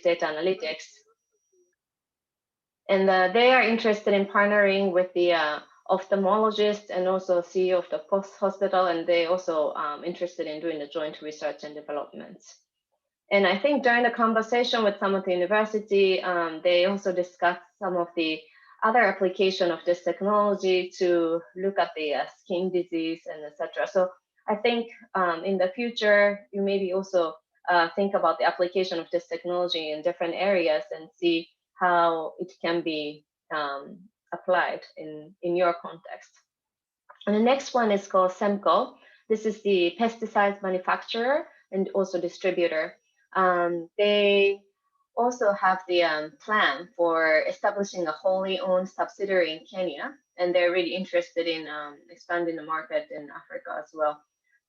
data analytics. And they are interested in partnering with the ophthalmologist and also CEO of the hospital, and they also interested in doing the joint research and development. And I think during the conversation with some of the university, they also discussed some of the other application of this technology to look at the skin disease and etc. So I think in the future, you maybe also think about the application of this technology in different areas and see how it can be applied in your context. And the next one is called Semco. This is the pesticides manufacturer and also distributor. They also have the plan for establishing a wholly owned subsidiary in Kenya, and they're really interested in expanding the market in Africa as well.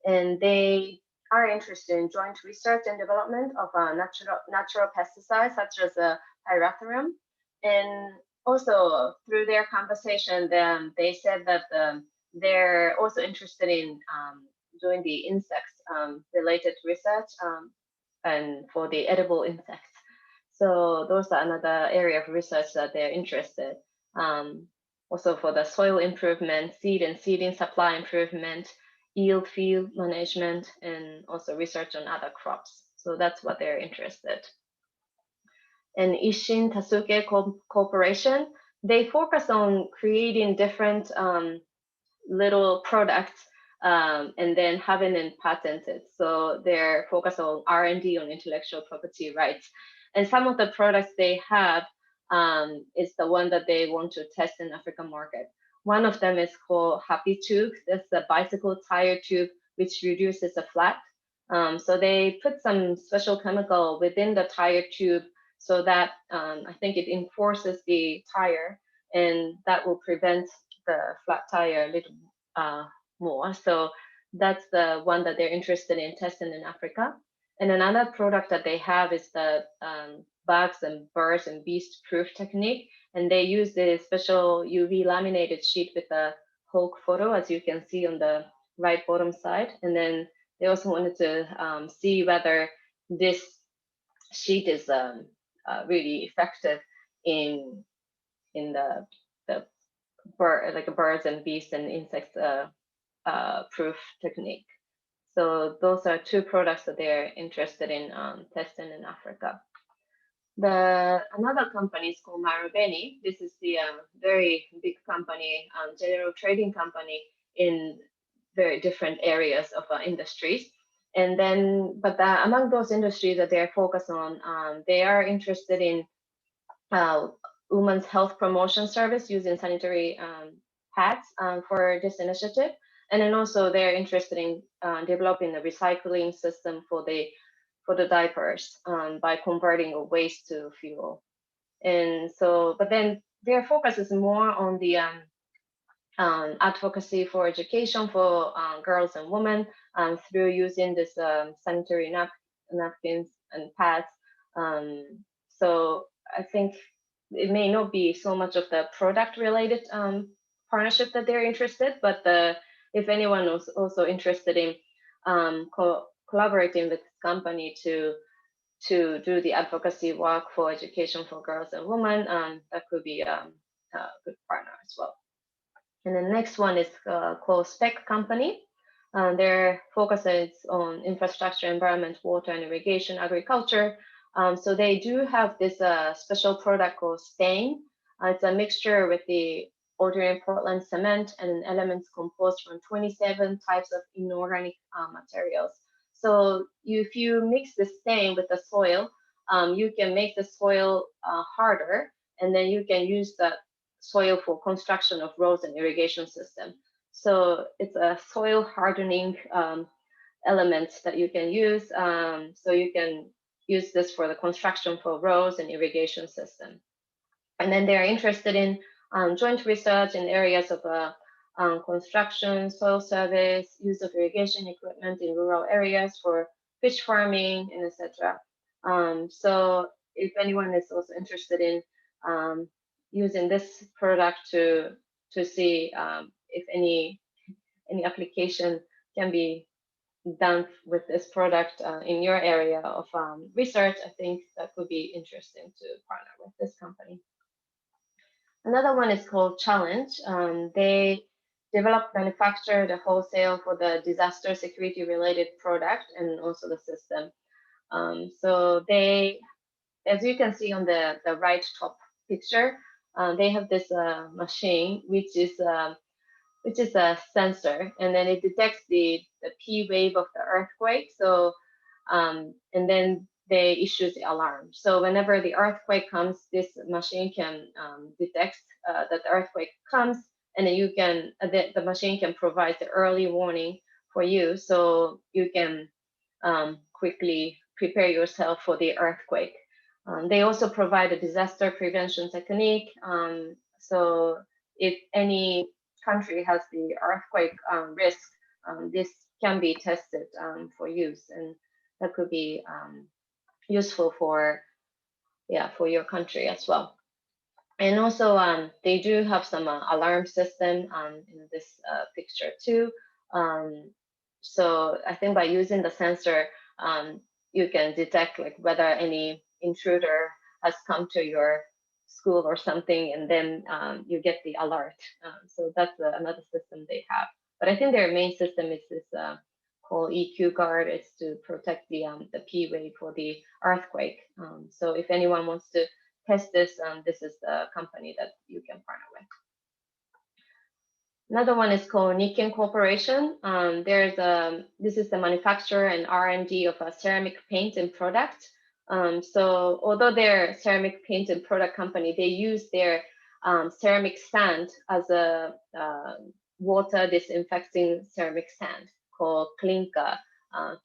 And they are interested in joint research and development of natural pesticides such as pyrethrum. And also through their conversation, they said that they're also interested in doing the insects related research and for the edible insects. So those are another area of research that they're interested. Also for the soil improvement, seed and seeding supply improvement, yield field management, and also research on other crops. So that's what they're interested. And Ishin Tasuke Corporation, they focus on creating different little products and then having them patented. So they're focused on R&D on intellectual property rights. And some of the products they have is the one that they want to test in African market. One of them is called Happy Tube. That's a bicycle tire tube which reduces the flat. So they put some special chemical within the tire tube so that I think it enforces the tire, and that will prevent the flat tire a little more. So that's the one that they're interested in testing in Africa. And another product that they have is the bugs and birds and beast proof technique. And they use the special UV laminated sheet with the Hulk photo, as you can see on the right bottom side. And then they also wanted to see whether this sheet is really effective in the bird, like birds and beasts and insects proof technique. So those are two products that they're interested in testing in Africa. Another company is called Marubeni. This is the very big company, general trading company in very different areas of industries. And then, but among those industries that they're focused on, they are interested in women's health promotion service using sanitary pads for this initiative. And then also they're interested in developing a recycling system for the diapers by converting waste to fuel. And so, but then their focus is more on the advocacy for education for girls and women through using this sanitary napkins and pads. So I think it may not be so much of the product related partnership that they're interested, but if anyone was also interested in collaborating with this company to do the advocacy work for education for girls and women, that could be a good partner as well. And the next one is called Spec Company. Their focus is on infrastructure, environment, water, and irrigation, agriculture. So they do have this special product called Stain. It's a mixture with the ordinary Portland cement and elements composed from 27 types of inorganic materials. So if you mix the stain with the soil, you can make the soil harder, and then you can use that soil for construction of roads and irrigation system. So it's a soil hardening element that you can use. So you can use this for the construction for roads and irrigation system. And then they're interested in joint research in areas of construction, soil service, use of irrigation equipment in rural areas for fish farming, and etc. So if anyone is also interested in using this product to see if any application can be done with this product in your area of research, I think that would be interesting to partner with this company. Another one is called Challenge. They develop, manufacture the wholesale for the disaster security related product and also the system. So they, as you can see on the right top picture, they have this machine which is a sensor, and then it detects the P wave of the earthquake. So and then they issue the alarm. So whenever the earthquake comes, this machine can detect that the earthquake comes, and then you can the machine can provide the early warning for you, so you can quickly prepare yourself for the earthquake. They also provide a disaster prevention technique. So if any country has the earthquake risk, this can be tested for use, and that could be useful for for your country as well. And also they do have some alarm system in this picture too. So I think by using the sensor, you can detect like whether any intruder has come to your school or something, and then you get the alert. So that's another system they have. But I think their main system is this called EQ Guard. It's to protect the P wave for the earthquake. So if anyone wants to test this, this is the company that you can partner with. Another one is called Nikken Corporation. This is the manufacturer and R&D of a ceramic paint and product. So although they're a ceramic paint and product company, they use their ceramic sand as a water disinfecting ceramic sand called Klinka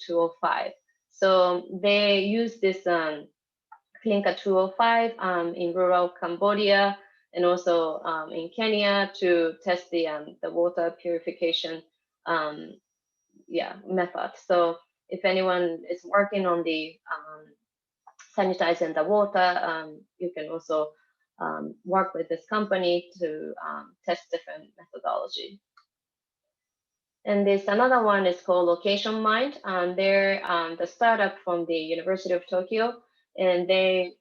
205. So they use this Klinka 205 in rural Cambodia and also in Kenya to test the water purification method. So if anyone is working on the sanitizing the water, you can also work with this company to test different methodology. And this another one is called Location Mind. They're the startup from the University of Tokyo, and they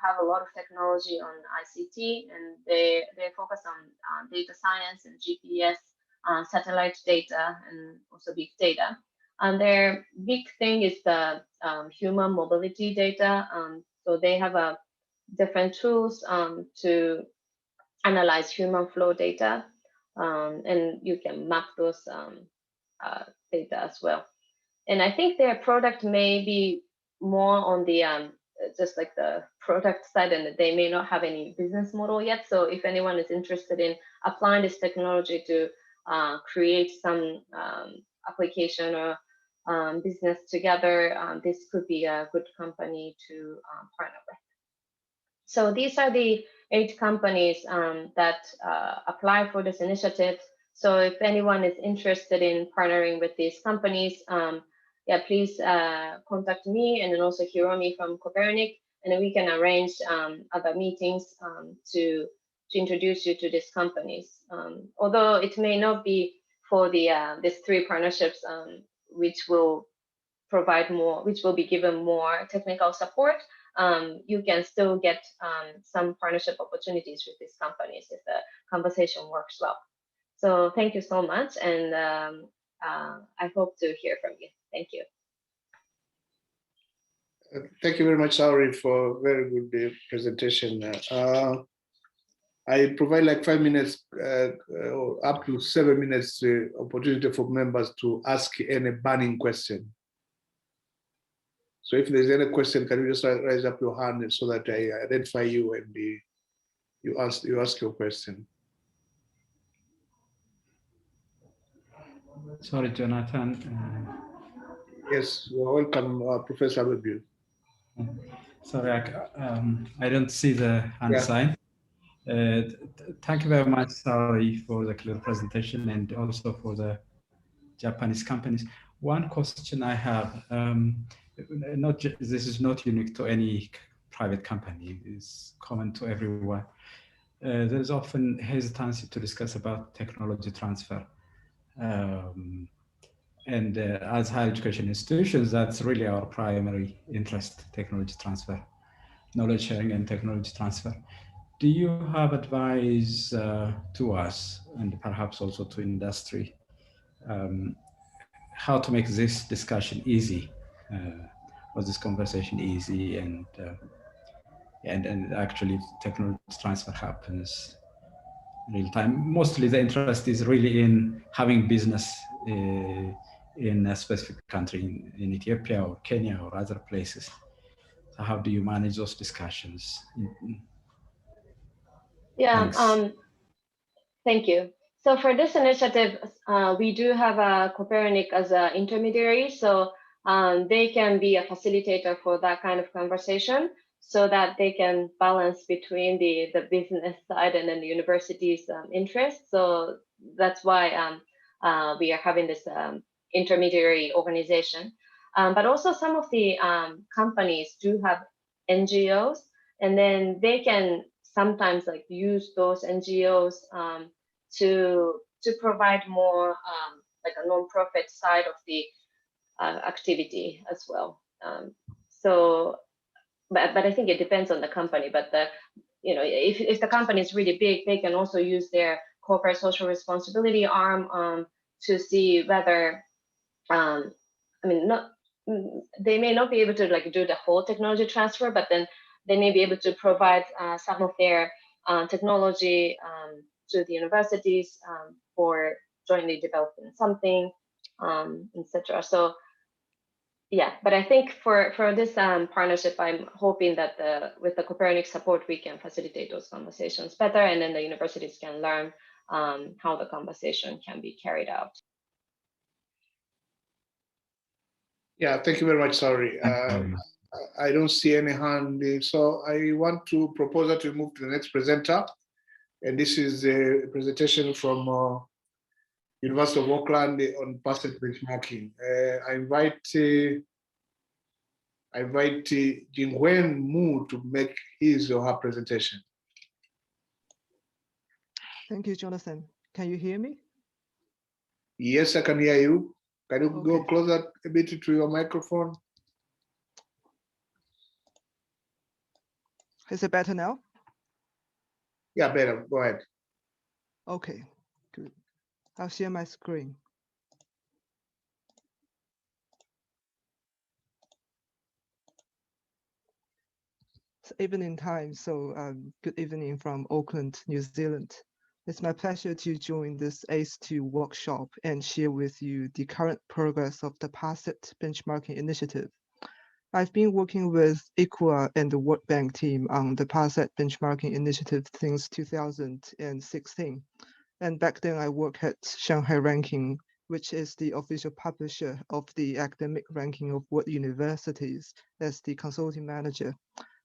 have a lot of technology on ICT, and they focus on data science and GPS, satellite data, and also big data. And their big thing is the human mobility data. So they have different tools to analyze human flow data, and you can map those data as well. And I think their product may be more on the just like the product side, and they may not have any business model yet. So if anyone is interested in applying this technology to create some application or business together, this could be a good company to partner with. So these are the 8 companies that apply for this initiative. So if anyone is interested in partnering with these companies, please contact me and then also Hiromi from Copernic, and then we can arrange other meetings to introduce you to these companies. Although it may not be for these 3 partnerships, which will be given more technical support. You can still get some partnership opportunities with these companies if the conversation works well. So thank you so much, and I hope to hear from you. Thank you. Thank you very much, Saori, for a very good presentation. I provide like 5 minutes or up to 7 minutes opportunity for members to ask any burning question. So if there's any question, can you just raise up your hand so that I identify you and you ask your question. Sorry, Jonathan. Yes, you're welcome, Professor Abebu. Sorry, I don't see the hand sign. Thank you very much, Saori, for the clear presentation and also for the Japanese companies. One question I have, this is not unique to any private company, it's common to everyone. There is often hesitancy to discuss about technology transfer. And as higher education institutions, that's really our primary interest: technology transfer, knowledge sharing, and technology transfer. Do you have advice to us, and perhaps also to industry, um, how to make this discussion easy, or this conversation easy, and actually technology transfer happens real time? Mostly the interest is really in having business in a specific country, in Ethiopia or Kenya or other places. So how do you manage those discussions? Yeah, Thanks. thank you. So for this initiative, we do have a Copernic as an intermediary, so they can be a facilitator for that kind of conversation, so that they can balance between the business side and then the university's interest. So that's why we are having this intermediary organization. But also some of the companies do have NGOs, and then they can sometimes like use those NGOs to provide more like a non-profit side of the activity as well. So, but I think it depends on the company. But if the company is really big, they can also use their corporate social responsibility arm to see whether I mean, not they may not be able to like do the whole technology transfer, but then they may be able to provide some of their technology to the universities for jointly developing something, etc. So yeah, but I think for this partnership, I'm hoping that with the Copernic support, we can facilitate those conversations better, and then the universities can learn how the conversation can be carried out. Yeah, thank you very much, Saori. I don't see any hand, so I want to propose that we move to the next presenter. And this is a presentation from University of Auckland on passive benchmarking. I invite Jingwen Mu to make his or her presentation. Thank you, Jonathan. Can you hear me? Yes, I can hear you. Can you Okay. go closer a bit to your microphone? Is it better now? Yeah, better. Go ahead. Okay, good. I'll share my screen. It's evening time, so good evening from Auckland, New Zealand. It's my pleasure to join this ACE2 workshop and share with you the current progress of the PASSET benchmarking initiative. I've been working with ICWA and the World Bank team on the PASSET benchmarking initiative since 2016. And back then I worked at Shanghai Ranking, which is the official publisher of the academic ranking of world universities, as the consulting manager.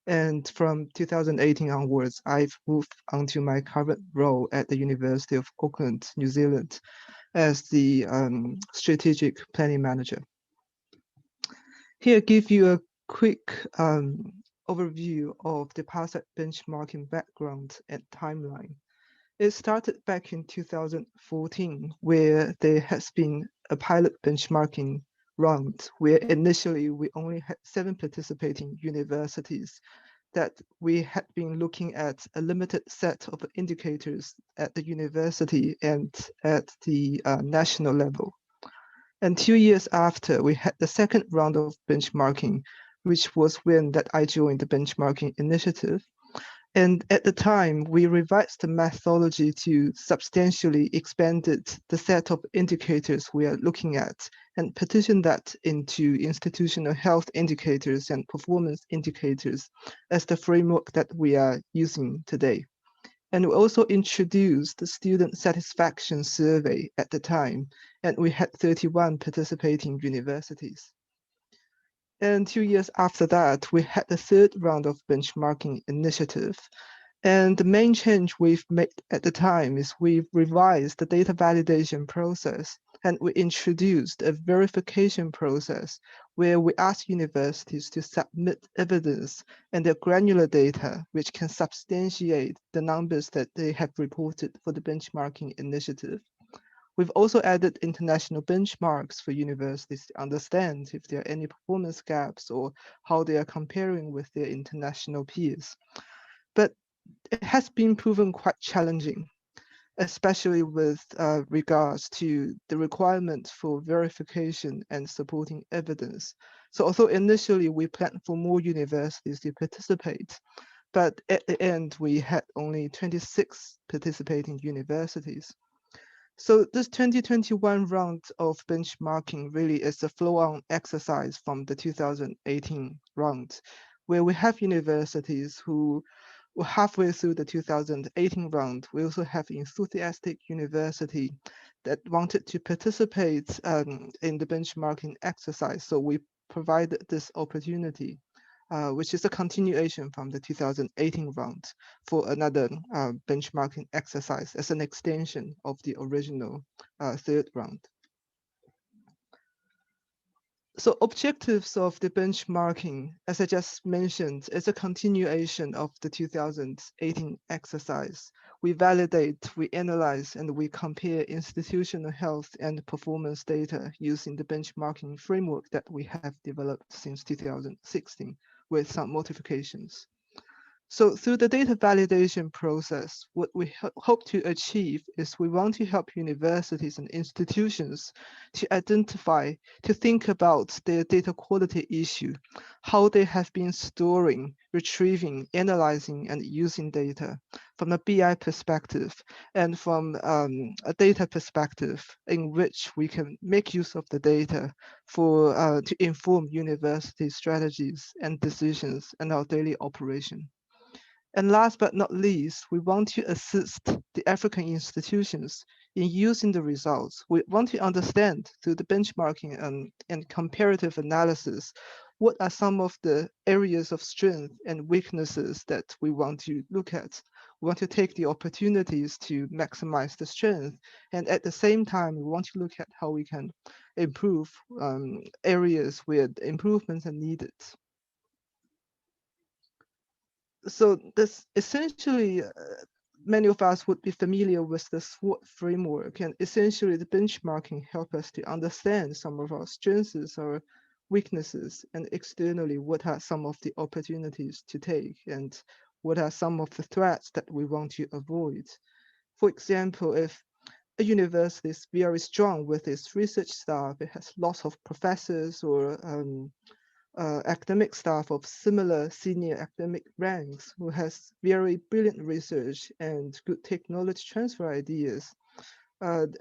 And from 2018 onwards, I've moved on to my current role at the University of Auckland, New Zealand, as the strategic planning manager. Here, give you a quick overview of the PASSET benchmarking background and timeline. It started back in 2014, where there has been a pilot benchmarking round, where initially we only had 7 participating universities, that we had been looking at a limited set of indicators at the university and at the national level. And 2 years after, we had the second round of benchmarking, which was when that I joined the benchmarking initiative. And at the time, we revised the methodology to substantially expanded the set of indicators we are looking at and partitioned that into institutional health indicators and performance indicators as the framework that we are using today. And we also introduced the student satisfaction survey at the time, and we had 31 participating universities. And 2 years after that, we had the third round of benchmarking initiative. And the main change we've made at the time is we've revised the data validation process, and we introduced a verification process where we ask universities to submit evidence and their granular data, which can substantiate the numbers that they have reported for the benchmarking initiative. We've also added international benchmarks for universities to understand if there are any performance gaps or how they are comparing with their international peers. But it has been proven quite challenging, especially with regards to the requirement for verification and supporting evidence. So although initially we planned for more universities to participate, but at the end we had only 26 participating universities. So this 2021 round of benchmarking really is a flow-on exercise from the 2018 round, where we have universities who were halfway through the 2018 round. We also have enthusiastic university that wanted to participate in the benchmarking exercise. So we provided this opportunity, which is a continuation from the 2018 round for another benchmarking exercise as an extension of the original third round. So objectives of the benchmarking, as I just mentioned, is a continuation of the 2018 exercise. We validate, we analyze, and we compare institutional health and performance data using the benchmarking framework that we have developed since 2016 with some modifications. So through the data validation process, what we hope to achieve is we want to help universities and institutions to identify, to think about their data quality issue, how they have been storing, retrieving, analyzing, and using data from a BI perspective and from a data perspective in which we can make use of the data for to inform university strategies and decisions and our daily operation. And last but not least, we want to assist the African institutions in using the results. We want to understand through the benchmarking and comparative analysis, what are some of the areas of strength and weaknesses that we want to look at. We want to take the opportunities to maximize the strength. And at the same time, we want to look at how we can improve areas where improvements are needed. So this essentially, many of us would be familiar with the SWOT framework, and essentially the benchmarking help us to understand some of our strengths, our weaknesses, and externally, what are some of the opportunities to take and what are some of the threats that we want to avoid. For example, if a university is very strong with its research staff, it has lots of professors or academic staff of similar senior academic ranks who has very brilliant research and good technology transfer ideas.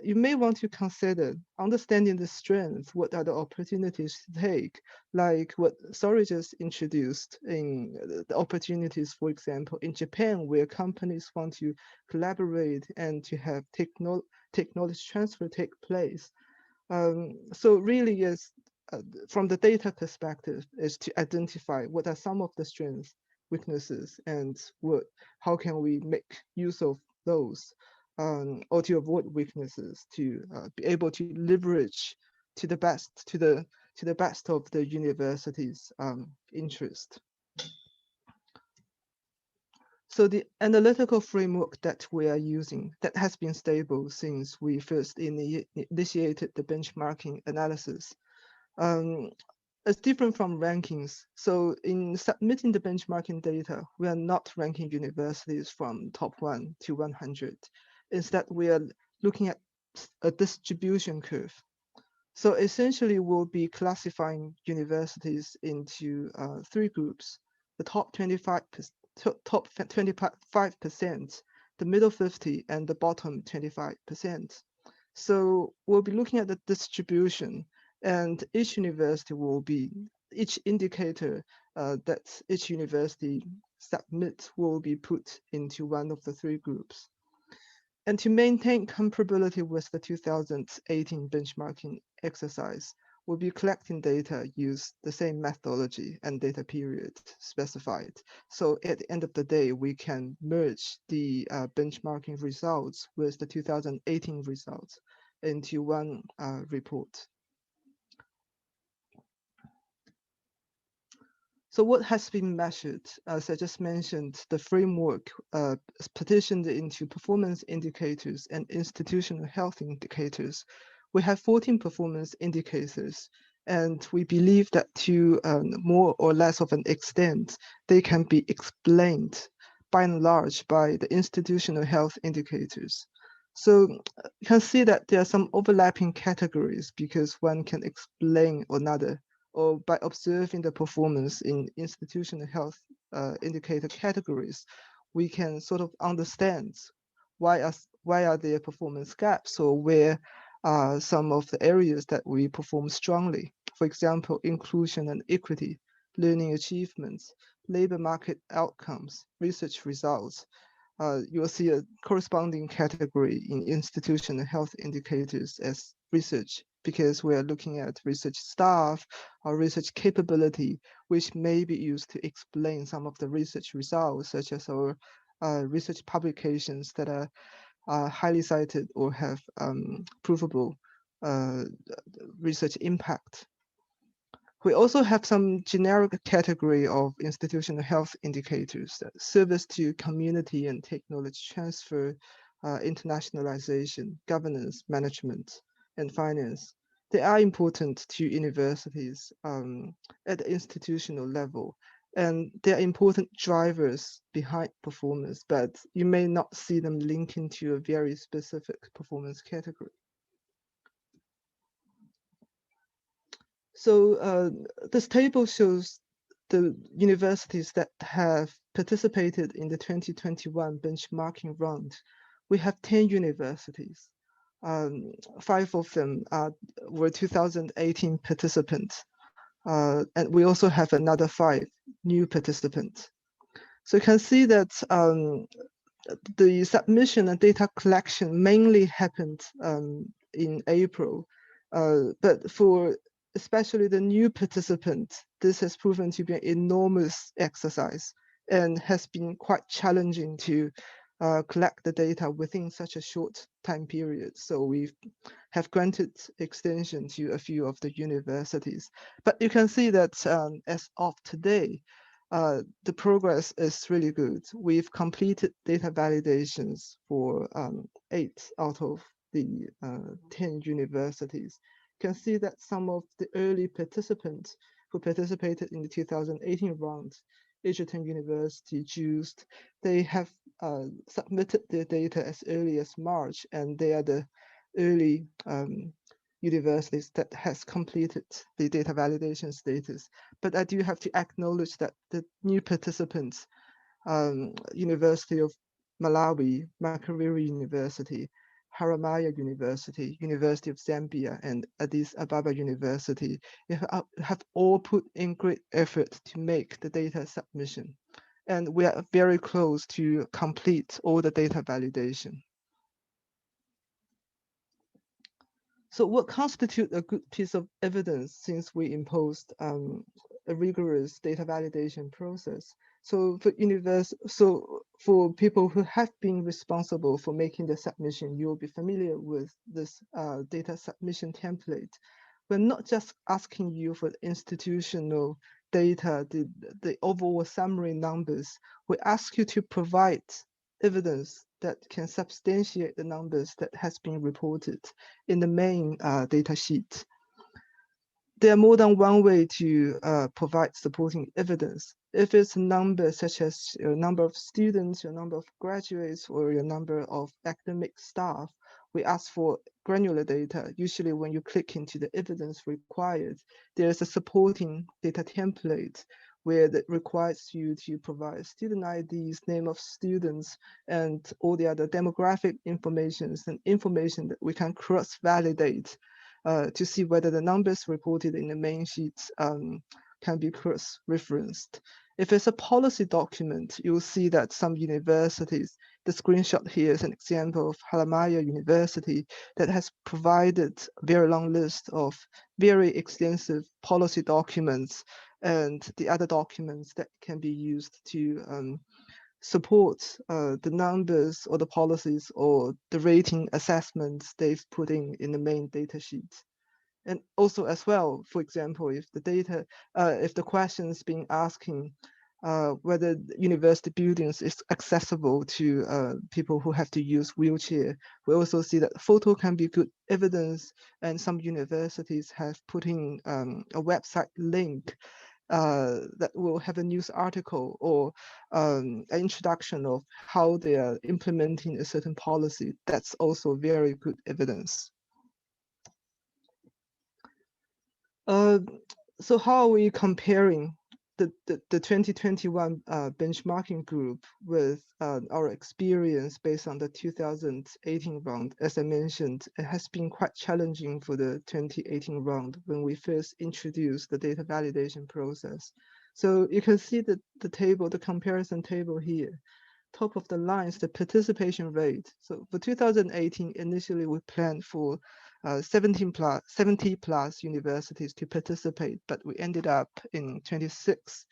You may want to consider understanding the strength, what are the opportunities to take, like what Sori just introduced in the opportunities, for example, in Japan, where companies want to collaborate and to have technology transfer take place. So really is from the data perspective is to identify what are some of the strengths, weaknesses, and how can we make use of those, or to avoid weaknesses to be able to leverage to the best of the university's interest. So the analytical framework that we are using that has been stable since we first initiated the benchmarking analysis is different from rankings. So in submitting the benchmarking data, we are not ranking universities from top 1 to 100. Instead, we are looking at a distribution curve. So essentially, we'll be classifying universities into 3 groups: the top 25%, the middle 50, and the bottom 25%. So we'll be looking at the distribution, and each university will be, each indicator that each university submits will be put into one of the 3 groups. And to maintain comparability with the 2018 benchmarking exercise, we'll be collecting data, use the same methodology and data period specified. So at the end of the day, we can merge the benchmarking results with the 2018 results into one report. So what has been measured, as I just mentioned, the framework is partitioned into performance indicators and institutional health indicators. We have 14 performance indicators, and we believe that to more or less of an extent, they can be explained by and large by the institutional health indicators. So you can see that there are some overlapping categories because one can explain another, or by observing the performance in institutional health indicator categories, we can sort of understand why are there performance gaps, or where are some of the areas that we perform strongly. For example, inclusion and equity, learning achievements, labor market outcomes, research results. You will see a corresponding category in institutional health indicators as research, because we are looking at research staff or research capability, which may be used to explain some of the research results, such as our research publications that are highly cited or have provable research impact. We also have some generic category of institutional health indicators that service to community and technology transfer, internationalization, governance, management, and finance. They are important to universities at the institutional level, and they're important drivers behind performance, but you may not see them linking to a very specific performance category. So this table shows the universities that have participated in the 2021 benchmarking round. We have 10 universities. 5 of them were 2018 participants. And we also have another 5 new participants. So you can see that the submission and data collection mainly happened in April. But for especially the new participants, this has proven to be an enormous exercise and has been quite challenging to collect the data within such a short time period. So we have granted extension to a few of the universities. But you can see that as of today, the progress is really good. We've completed data validations for 8 out of the 10 universities. You can see that some of the early participants who participated in the 2018 round, Edgerton University, JUICed, they have submitted their data as early as March, and they are the early universities that has completed the data validation status. But I do have to acknowledge that the new participants, University of Malawi, Makerere University, Haramaya University, University of Zambia, and Addis Ababa University have all put in great effort to make the data submission. And we are very close to complete all the data validation. So what constitutes a good piece of evidence since we imposed a rigorous data validation process? So for people who have been responsible for making the submission, you'll be familiar with this data submission template. We're not just asking you for the institutional data, the overall summary numbers. We ask you to provide evidence that can substantiate the numbers that has been reported in the main data sheet. There are more than one way to provide supporting evidence. If it's a number such as your number of students, your number of graduates, or your number of academic staff, we ask for granular data. Usually when you click into the evidence required, there's a supporting data template where that requires you to provide student IDs, name of students, and all the other demographic informations and information that we can cross-validate to see whether the numbers reported in the main sheets can be cross-referenced. If it's a policy document, you'll see that some universities, the screenshot here is an example of Haramaya University that has provided a very long list of very extensive policy documents and the other documents that can be used to support the numbers or the policies or the rating assessments they've put in the main data sheet. And also as well, for example, if the data, if the questions being asking whether university buildings is accessible to people who have to use wheelchair, we also see that photo can be good evidence, and some universities have put in a website link that will have a news article or an introduction of how they are implementing a certain policy. That's also very good evidence. So how are we comparing the 2021 benchmarking group with our experience based on the 2018 round? As I mentioned, it has been quite challenging for the 2018 round when we first introduced the data validation process. So you can see the table, the comparison table here. Top of the line is the participation rate. So for 2018, initially we planned for 70 plus universities to participate, but we ended up in 26.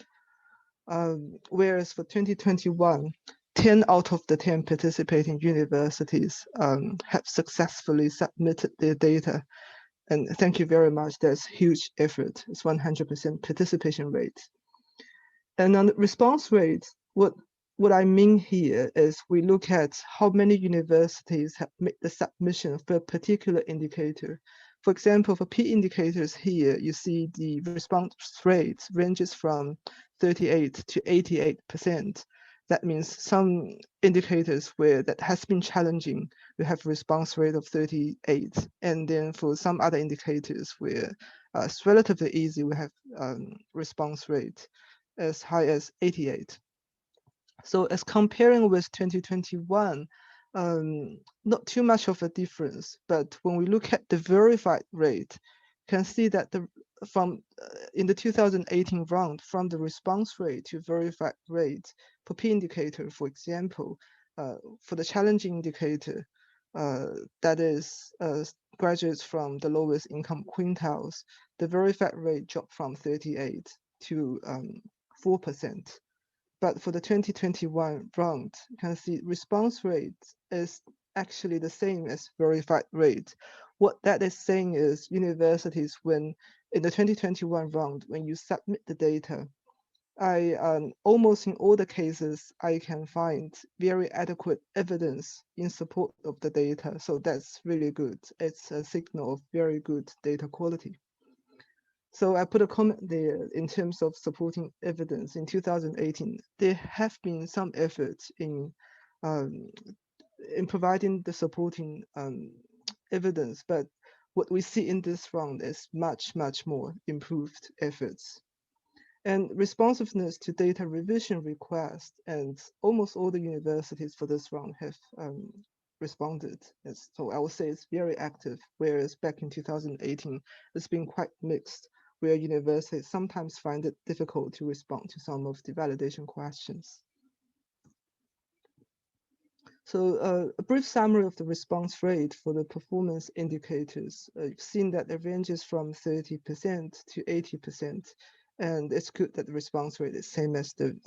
Whereas for 2021, 10 out of the 10 participating universities have successfully submitted their data. And thank you very much. That's huge effort. It's 100% participation rate. And on the response rate, what I mean here is we look at how many universities have made the submission for a particular indicator. For example, for P indicators here, you see the response rate ranges from 38 to 88%. That means some indicators where that has been challenging, we have response rate of 38. And then for some other indicators where it's relatively easy, we have response rate as high as 88. So as comparing with 2021, not too much of a difference, but when we look at the verified rate, you can see that in the 2018 round, from the response rate to verified rate for P indicator, for example, for the challenging indicator, that is graduates from the lowest income quintiles, the verified rate dropped from 38 to 4%. But for the 2021 round, you can see response rate is actually the same as verified rate. What that is saying is universities, when in the 2021 round, when you submit the data, almost in all the cases, I can find very adequate evidence in support of the data. So that's really good. It's a signal of very good data quality. So I put a comment there in terms of supporting evidence in 2018. There have been some efforts in providing the supporting evidence, but what we see in this round is much more improved efforts. And responsiveness to data revision requests, and almost all the universities for this round have responded. So I would say it's very active, whereas back in 2018, it's been quite mixed, where universities sometimes find it difficult to respond to some of the validation questions. So a brief summary of the response rate for the performance indicators. You've seen that it ranges from 30% to 80%. And it's good that the response rate is same as the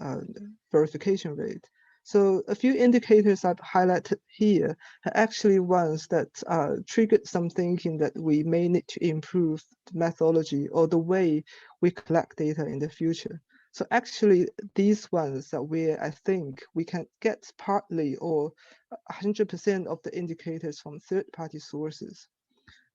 verification rate. So a few indicators I've highlighted here are actually ones that triggered some thinking that we may need to improve the methodology or the way we collect data in the future. So actually, these ones are where I think we can get partly or 100% of the indicators from third-party sources.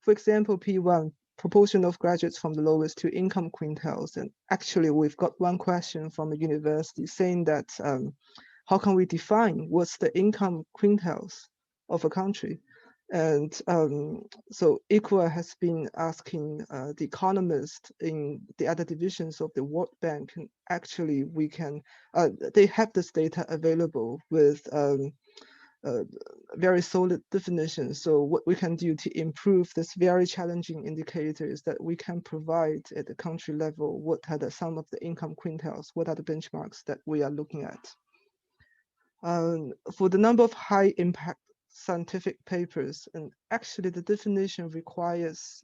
For example, P1, proportion of graduates from the lowest to income quintiles. And actually, we've got one question from a university saying that how can we define what's the income quintiles of a country? And so ICWA has been asking the economists in the other divisions of the World Bank, and actually we can, they have this data available with very solid definition. So what we can do to improve this very challenging indicator is that we can provide at the country level what are some of the income quintiles, what are the benchmarks that we are looking at. For the number of high impact scientific papers, and actually the definition requires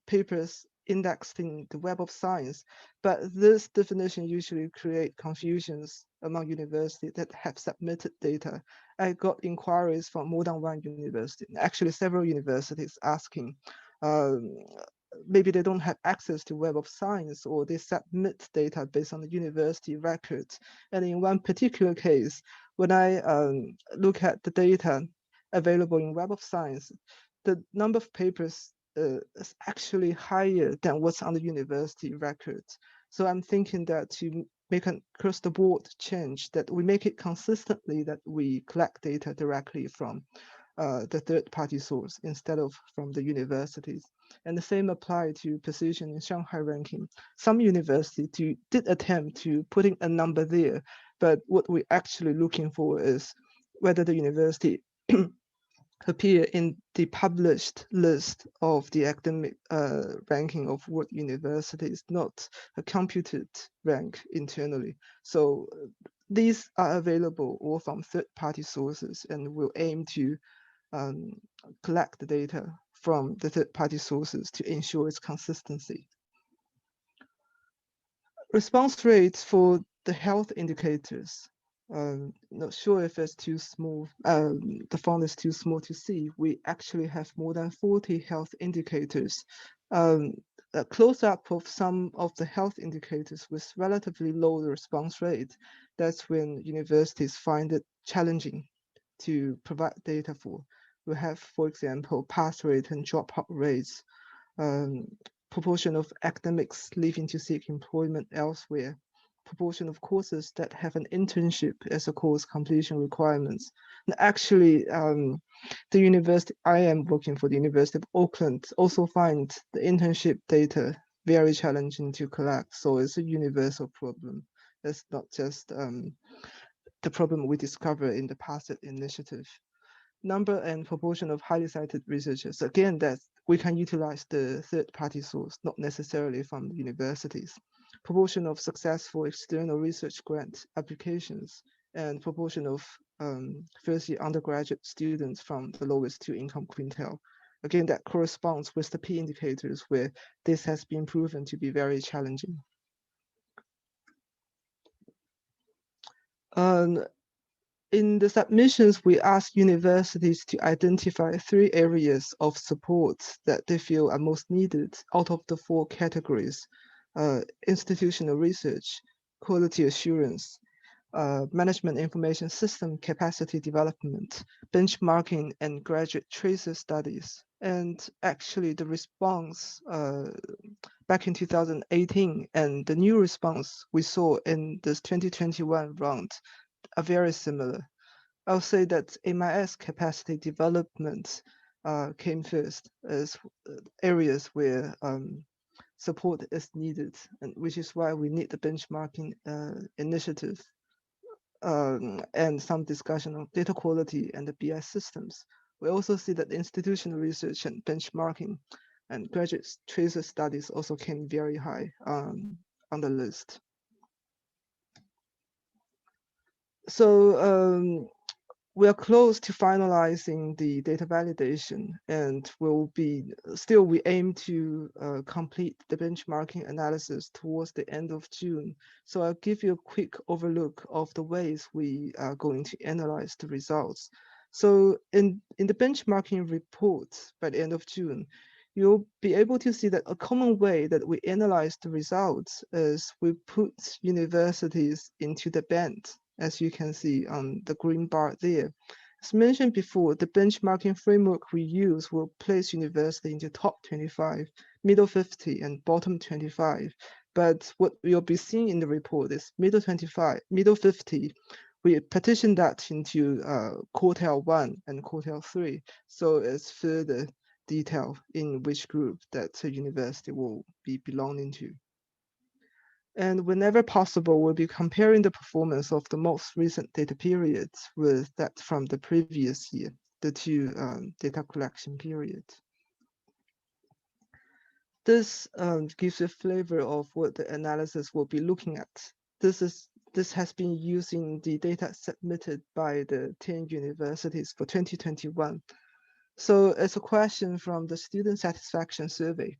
papers indexed in the Web of Science, but this definition usually create confusions among universities that have submitted data. I got inquiries from more than one university, actually several universities asking, maybe they don't have access to Web of Science, or they submit data based on the university records. And in one particular case, when I look at the data available in Web of Science, the number of papers is actually higher than what's on the university records. So I'm thinking that to make an across the board change, that we make it consistently that we collect data directly from the third-party source instead of from the universities. And the same apply to position in Shanghai ranking. Some universities did attempt to putting a number there, but what we're actually looking for is whether the university appear in the published list of the academic ranking of world universities, not a computed rank internally. So these are available all from third-party sources, and we'll aim to collect the data from the third-party sources to ensure its consistency. Response rates for the health indicators. Not sure if it's too small, the font is too small to see. We actually have more than 40 health indicators. A close-up of some of the health indicators with relatively low response rate. That's when universities find it challenging to provide data for. We have, for example, pass rate and dropout rates, proportion of academics leaving to seek employment elsewhere, proportion of courses that have an internship as a course completion requirements. And actually, the university, I am working for the University of Auckland, also find the internship data very challenging to collect. So it's a universal problem. It's not just the problem we discovered in the PASSET initiative. Number and proportion of highly cited researchers. Again, that we can utilize the third-party source, not necessarily from the universities. Proportion of successful external research grant applications, and proportion of first-year undergraduate students from the lowest two income quintile. Again, that corresponds with the P indicators where this has been proven to be very challenging. In the submissions, we ask universities to identify 3 areas of support that they feel are most needed out of the 4 categories: institutional research, quality assurance, management information system capacity development, benchmarking, and graduate tracer studies. And actually the response back in 2018 and the new response we saw in this 2021 round are very similar. I'll say that MIS capacity development came first as areas where support is needed, and which is why we need the benchmarking initiative and some discussion of data quality and the BI systems. We also see that institutional research and benchmarking and graduate tracer studies also came very high on the list. So we are close to finalizing the data validation, and we aim to complete the benchmarking analysis towards the end of June. So I'll give you a quick overlook of the ways we are going to analyze the results. So in the benchmarking report by the end of June, you'll be able to see that a common way that we analyze the results is we put universities into the band, as you can see on the green bar there. As mentioned before, the benchmarking framework we use will place university into top 25, middle 50, and bottom 25. But what you'll be seeing in the report is middle 25, middle 50, we partition that into quartile 1 and quartile 3. So it's further detail in which group that a university will be belonging to. And whenever possible, we'll be comparing the performance of the most recent data periods with that from the previous year, the 2 data collection periods. This gives a flavor of what the analysis will be looking at. This has been using the data submitted by the 10 universities for 2021. So it's a question from the student satisfaction survey.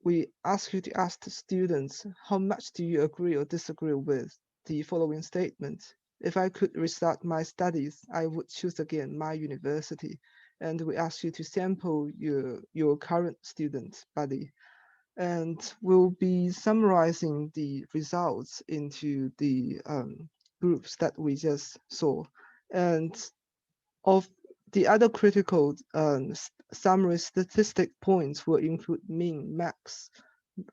We ask you to ask the students, how much do you agree or disagree with the following statement? If I could restart my studies, I would choose again my university. and we ask you to sample your current student body. And we'll be summarizing the results into the groups that we just saw. And of the other critical summary statistic points will include mean, max,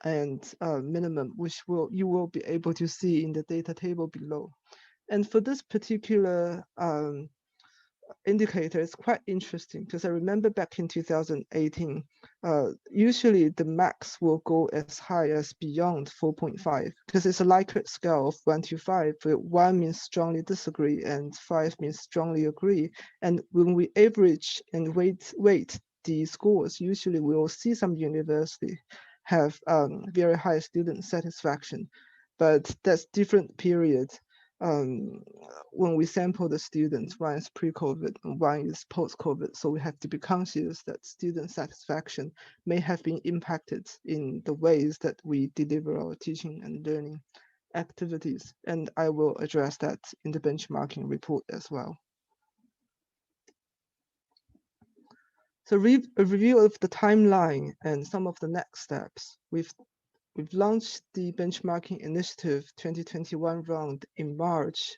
and minimum, which you will be able to see in the data table below. And for this particular indicator is quite interesting because I remember back in 2018, usually the max will go as high as beyond 4.5 because it's a Likert scale of 1 to 5, where 1 means strongly disagree and 5 means strongly agree. And when we average and weight the scores, usually we will see some university have very high student satisfaction, but that's different period. When we sample the students, one is pre-COVID and one is post-COVID. So we have to be conscious that student satisfaction may have been impacted in the ways that we deliver our teaching and learning activities. And I will address that in the benchmarking report as well. So a review of the timeline and some of the next steps. We've launched the benchmarking initiative 2021 round in March.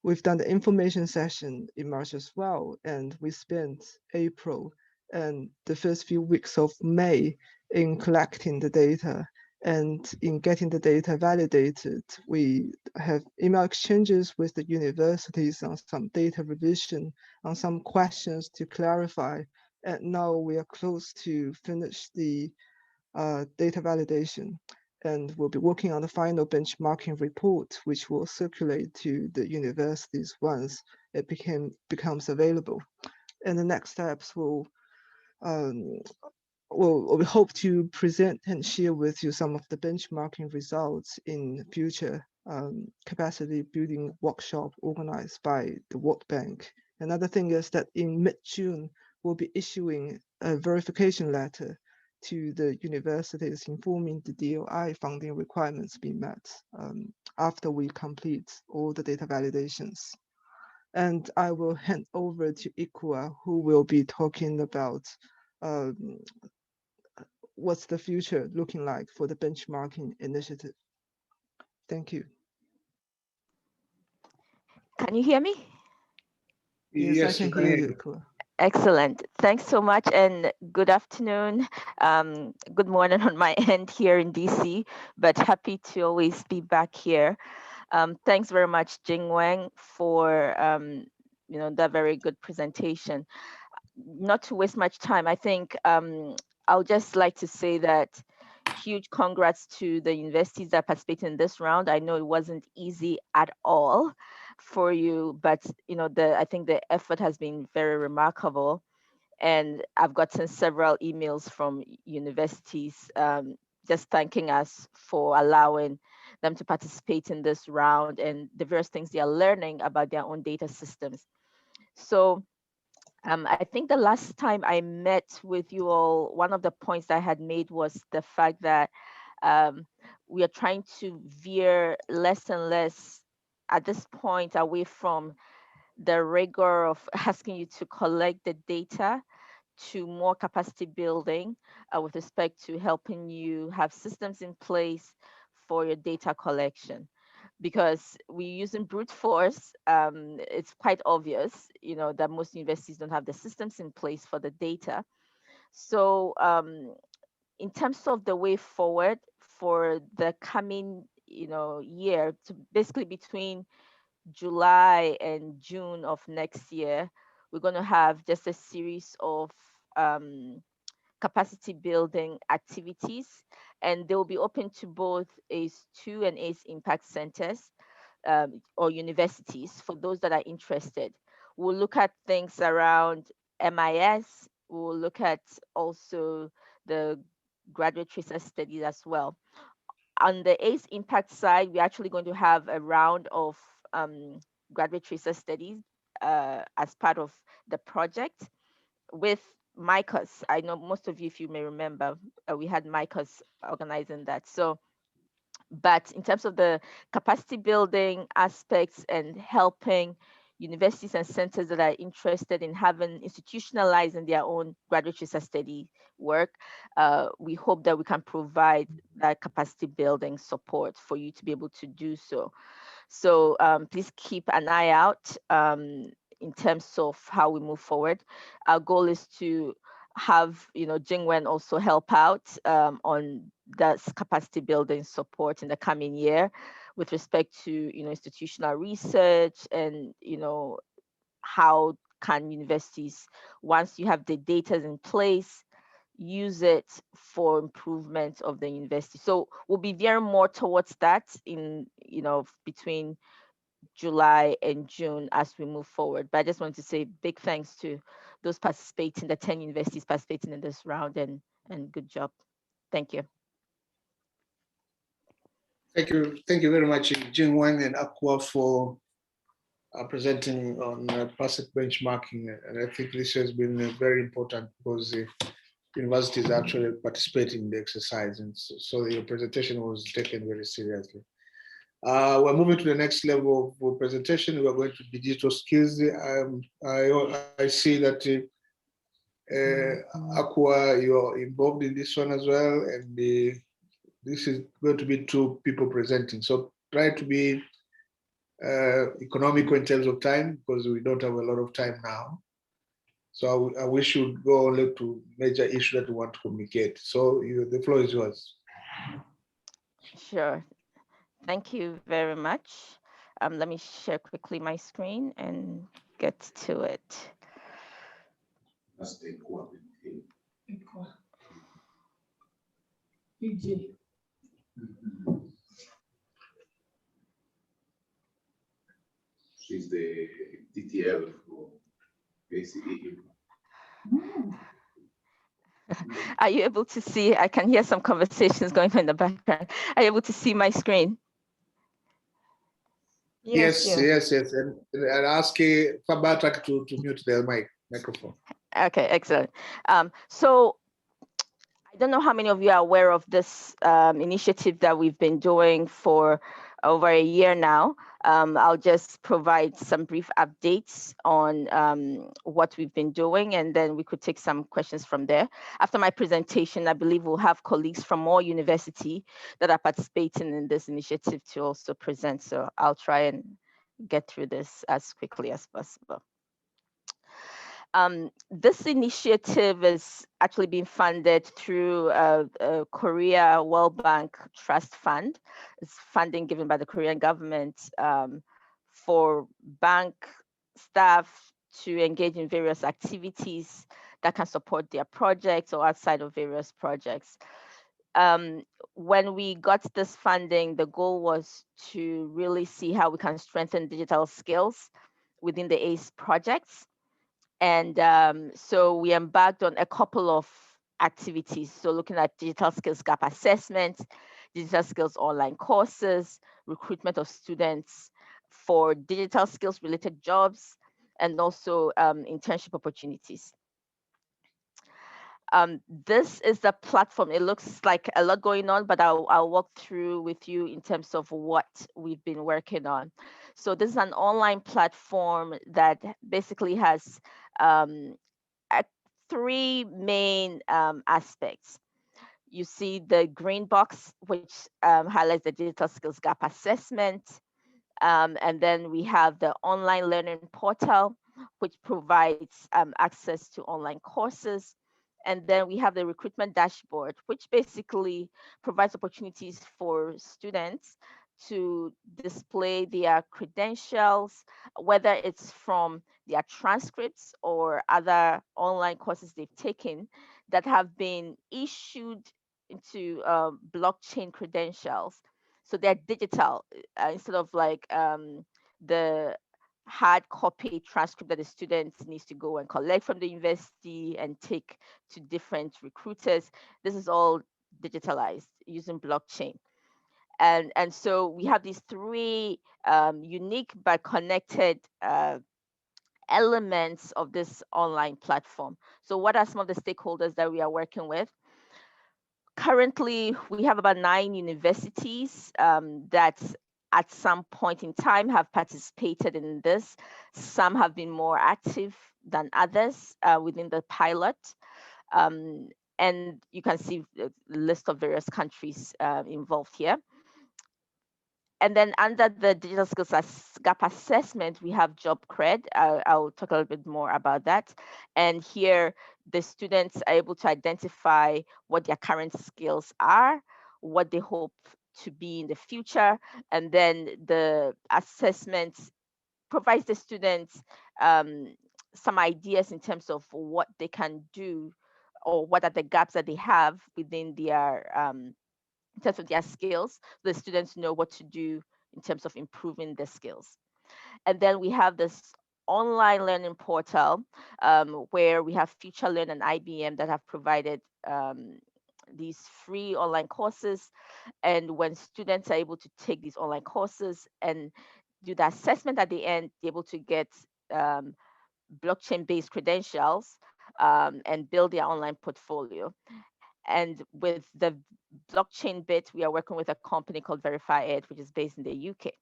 We've done the information session in March as well, and we spent April and the first few weeks of May in collecting the data and in getting the data validated. We have email exchanges with the universities on some data revision, on some questions to clarify. And now we are close to finish the data validation, and we'll be working on the final benchmarking report, which will circulate to the universities once it becomes available. And the next steps will we hope to present and share with you some of the benchmarking results in future capacity building workshop organized by the World Bank. Another thing is that in mid-June, we'll be issuing a verification letter to the universities informing the DOI funding requirements being met after we complete all the data validations. And I will hand over to Ikua, who will be talking about what's the future looking like for the benchmarking initiative. Thank you. Can you hear me? Yes, I can hear you, Ikua. Excellent. Thanks so much, and good afternoon. Good morning on my end here in DC, but happy to always be back here. Thanks very much, Jing Wang, for that very good presentation. Not to waste much time, I think I'll just like to say that huge congrats to the universities that participated in this round. I know it wasn't easy at all for you, but I think the effort has been very remarkable. And I've gotten several emails from universities just thanking us for allowing them to participate in this round and the various things they are learning about their own data systems. So I think the last time I met with you all, one of the points I had made was the fact that we are trying to veer less and less at this point away from the rigor of asking you to collect the data to more capacity building with respect to helping you have systems in place for your data collection. Because we're using brute force, it's quite obvious, that most universities don't have the systems in place for the data. So in terms of the way forward for the coming, year, to basically between July and June of next year, we're going to have just a series of capacity building activities, and they will be open to both ACE2 and ACE impact centers or universities for those that are interested. We'll look at things around MIS. We'll look at also the graduate research studies as well. On the ACE impact side, we're actually going to have a round of graduate research studies as part of the project with MICOS. I know most of you, if you may remember, we had MICOS organizing that. So, but in terms of the capacity building aspects and helping universities and centers that are interested in having institutionalizing their own graduate research study work, we hope that we can provide that capacity building support for you to be able to do so. So please keep an eye out in terms of how we move forward. Our goal is to have Jingwen also help out on that capacity building support in the coming year with respect to institutional research and how can universities, once you have the data in place, use it for improvement of the university. So we'll be veering more towards that in between July and June as we move forward. But I just want to say big thanks to those participating, the 10 universities participating in this round, and good job. Thank you. Thank you very much, Jing Wang and Aqua, for presenting on passive benchmarking. And I think this has been very important because the universities actually participating in the exercise, and so your presentation was taken very seriously. We're moving to the next level of presentation. We're going to digital skills. I see that Aqua, you're involved in this one as well, and this is going to be 2 people presenting. So try to be economical in terms of time, because we don't have a lot of time now. So I wish you'd go only to major issue that we want to communicate. So the floor is yours. Sure. Thank you very much. Let me share quickly my screen and get to it. She's the DTL for basically. Are you able to see? I can hear some conversations going on in the background. Are you able to see my screen? Yes. And ask Fabatak to mute the microphone. Okay, excellent. So I don't know how many of you are aware of this initiative that we've been doing for over a year now. I'll just provide some brief updates on what we've been doing, and then we could take some questions from there. After my presentation, I believe we'll have colleagues from more university that are participating in this initiative to also present. So I'll try and get through this as quickly as possible. This initiative is actually being funded through Korea World Bank Trust Fund. It's funding given by the Korean government for bank staff to engage in various activities that can support their projects or outside of various projects. When we got this funding, the goal was to really see how we can strengthen digital skills within the ACE projects. And so we embarked on a couple of activities. So looking at digital skills gap assessment, digital skills online courses, recruitment of students for digital skills related jobs, and also internship opportunities. This is the platform. It looks like a lot going on, but I'll walk through with you in terms of what we've been working on. So this is an online platform that basically has 3 main aspects. You see the green box, which highlights the digital skills gap assessment. And then we have the online learning portal, which provides access to online courses. And then we have the recruitment dashboard, which basically provides opportunities for students to display their credentials, whether it's from their transcripts or other online courses they've taken that have been issued into blockchain credentials. So they're digital instead of like the hard copy transcript that the students needs to go and collect from the university and take to different recruiters. This is all digitalized using blockchain. And so we have these 3 unique but connected elements of this online platform. So what are some of the stakeholders that we are working with? Currently, we have about 9 universities that at some point in time have participated in this. Some have been more active than others within the pilot. Um, and you can see the list of various countries involved here. And then under the digital skills gap assessment, we have job cred. I'll talk a little bit more about that. And here, the students are able to identify what their current skills are, what they hope to be in the future, and then the assessment provides the students some ideas in terms of what they can do or what are the gaps that they have within their in terms of their skills. The students know what to do in terms of improving their skills. And then we have this online learning portal where we have Future Learn and IBM that have provided these free online courses. And when students are able to take these online courses and do the assessment at the end, they're able to get um, blockchain-based credentials and build their online portfolio. And with the blockchain bit, we are working with a company called Verify Ed, which is based in the UK.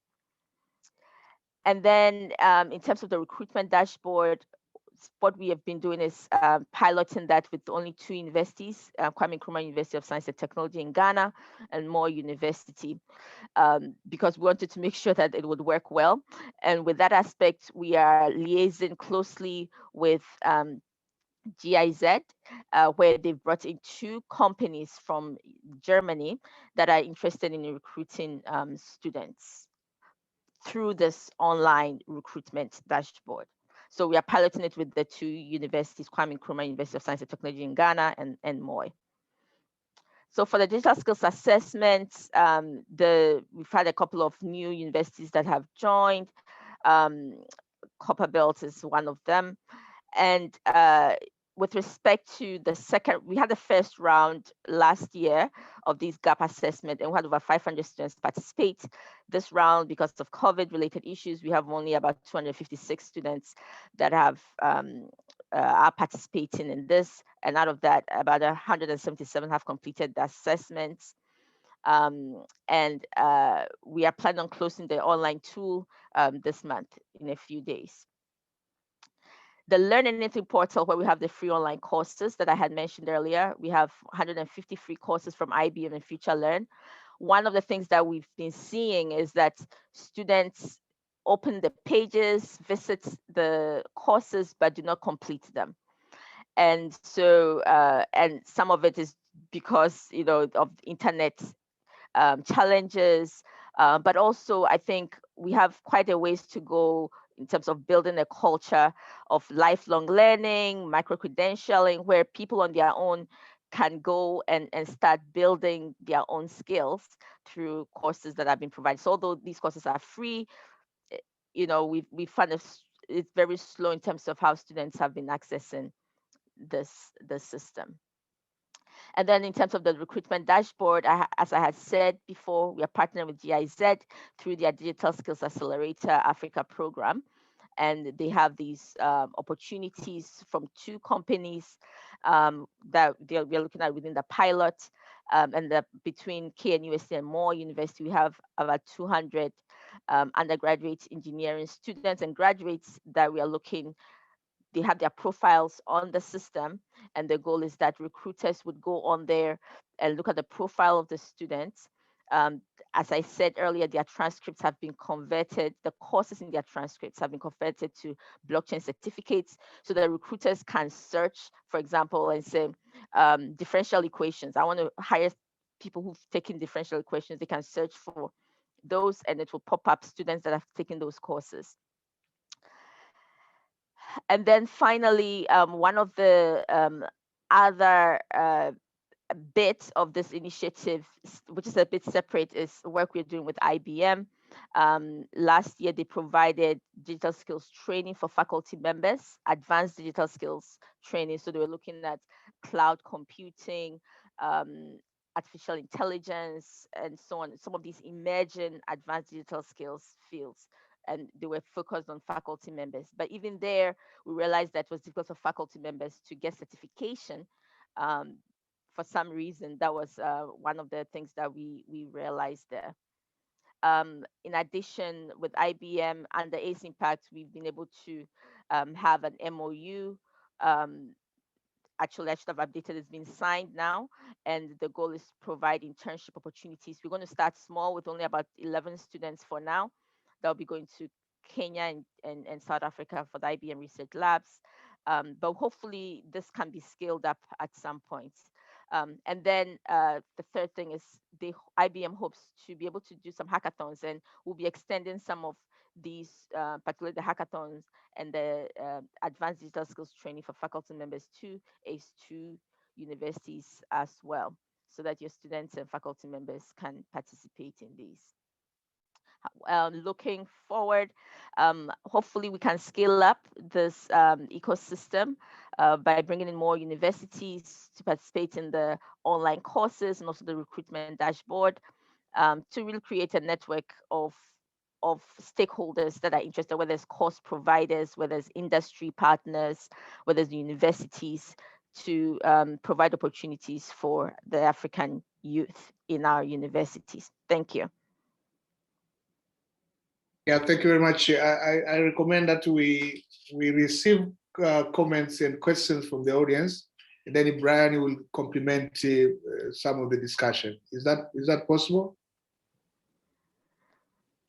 And then in terms of the recruitment dashboard, what we have been doing is piloting that with only 2 universities, Kwame Nkrumah University of Science and Technology in Ghana and Moore University, because we wanted to make sure that it would work well. And with that aspect, we are liaising closely with GIZ, where they've brought in 2 companies from Germany that are interested in recruiting students through this online recruitment dashboard. So we are piloting it with the 2 universities, Kwame Nkrumah University of Science and Technology in Ghana and Moy. So for the digital skills assessments, we've had a couple of new universities that have joined. Copperbelt is one of them. And with respect to the second, we had the first round last year of these gap assessment, and we had over 500 students participate. This round, because of COVID-related issues, we have only about 256 students that have are participating in this, and out of that, about 177 have completed the assessments. And we are planning on closing the online tool this month in a few days. The Learn Anything portal, where we have the free online courses that I had mentioned earlier. We have 150 free courses from IBM and Future Learn. One of the things that we've been seeing is that students open the pages, visit the courses, but do not complete them. And so, and some of it is because, of internet challenges, but also I think we have quite a ways to go in terms of building a culture of lifelong learning, micro-credentialing, where people on their own can go and start building their own skills through courses that have been provided. So although these courses are free, we found it's very slow in terms of how students have been accessing this system. And then in terms of the recruitment dashboard, as I had said before, we are partnering with GIZ through their Digital Skills Accelerator Africa program. And they have these opportunities from 2 companies that we're looking at within the pilot. And between KNUST and Moore University, we have about 200 undergraduate engineering students and graduates that we are looking. They have their profiles on the system, and the goal is that recruiters would go on there and look at the profile of the students. As I said earlier, their transcripts have been converted, the courses in their transcripts have been converted to blockchain certificates, so that recruiters can search, for example, and say differential equations. I want to hire people who've taken differential equations. They can search for those, and it will pop up students that have taken those courses. And then finally, one of the other bit of this initiative, which is a bit separate, is work we're doing with IBM. Last year, they provided digital skills training for faculty members, advanced digital skills training. So they were looking at cloud computing, artificial intelligence, and so on, some of these emerging advanced digital skills fields. And they were focused on faculty members. But even there, we realized that it was difficult for faculty members to get certification. For some reason, that was one of the things that we realized there. in addition, with IBM and the ACE Impact, we've been able to have an MOU. Actually, I should have updated, it's been signed now, and the goal is to provide internship opportunities. We're going to start small with only about 11 students for now. They'll be going to Kenya and South Africa for the IBM research labs. But hopefully this can be scaled up at some point. And then the third thing is IBM hopes to be able to do some hackathons, and we'll be extending some of these, particularly the hackathons and the advanced digital skills training for faculty members to ACE2 universities as well, so that your students and faculty members can participate in these. Looking forward, hopefully we can scale up this ecosystem by bringing in more universities to participate in the online courses and also the recruitment dashboard, to really create a network of stakeholders that are interested, whether it's course providers, whether it's industry partners, whether it's universities, to provide opportunities for the African youth in our universities. Thank you. Yeah, thank you very much. I recommend that we receive comments and questions from the audience, and then Brian will complement some of the discussion. Is that possible?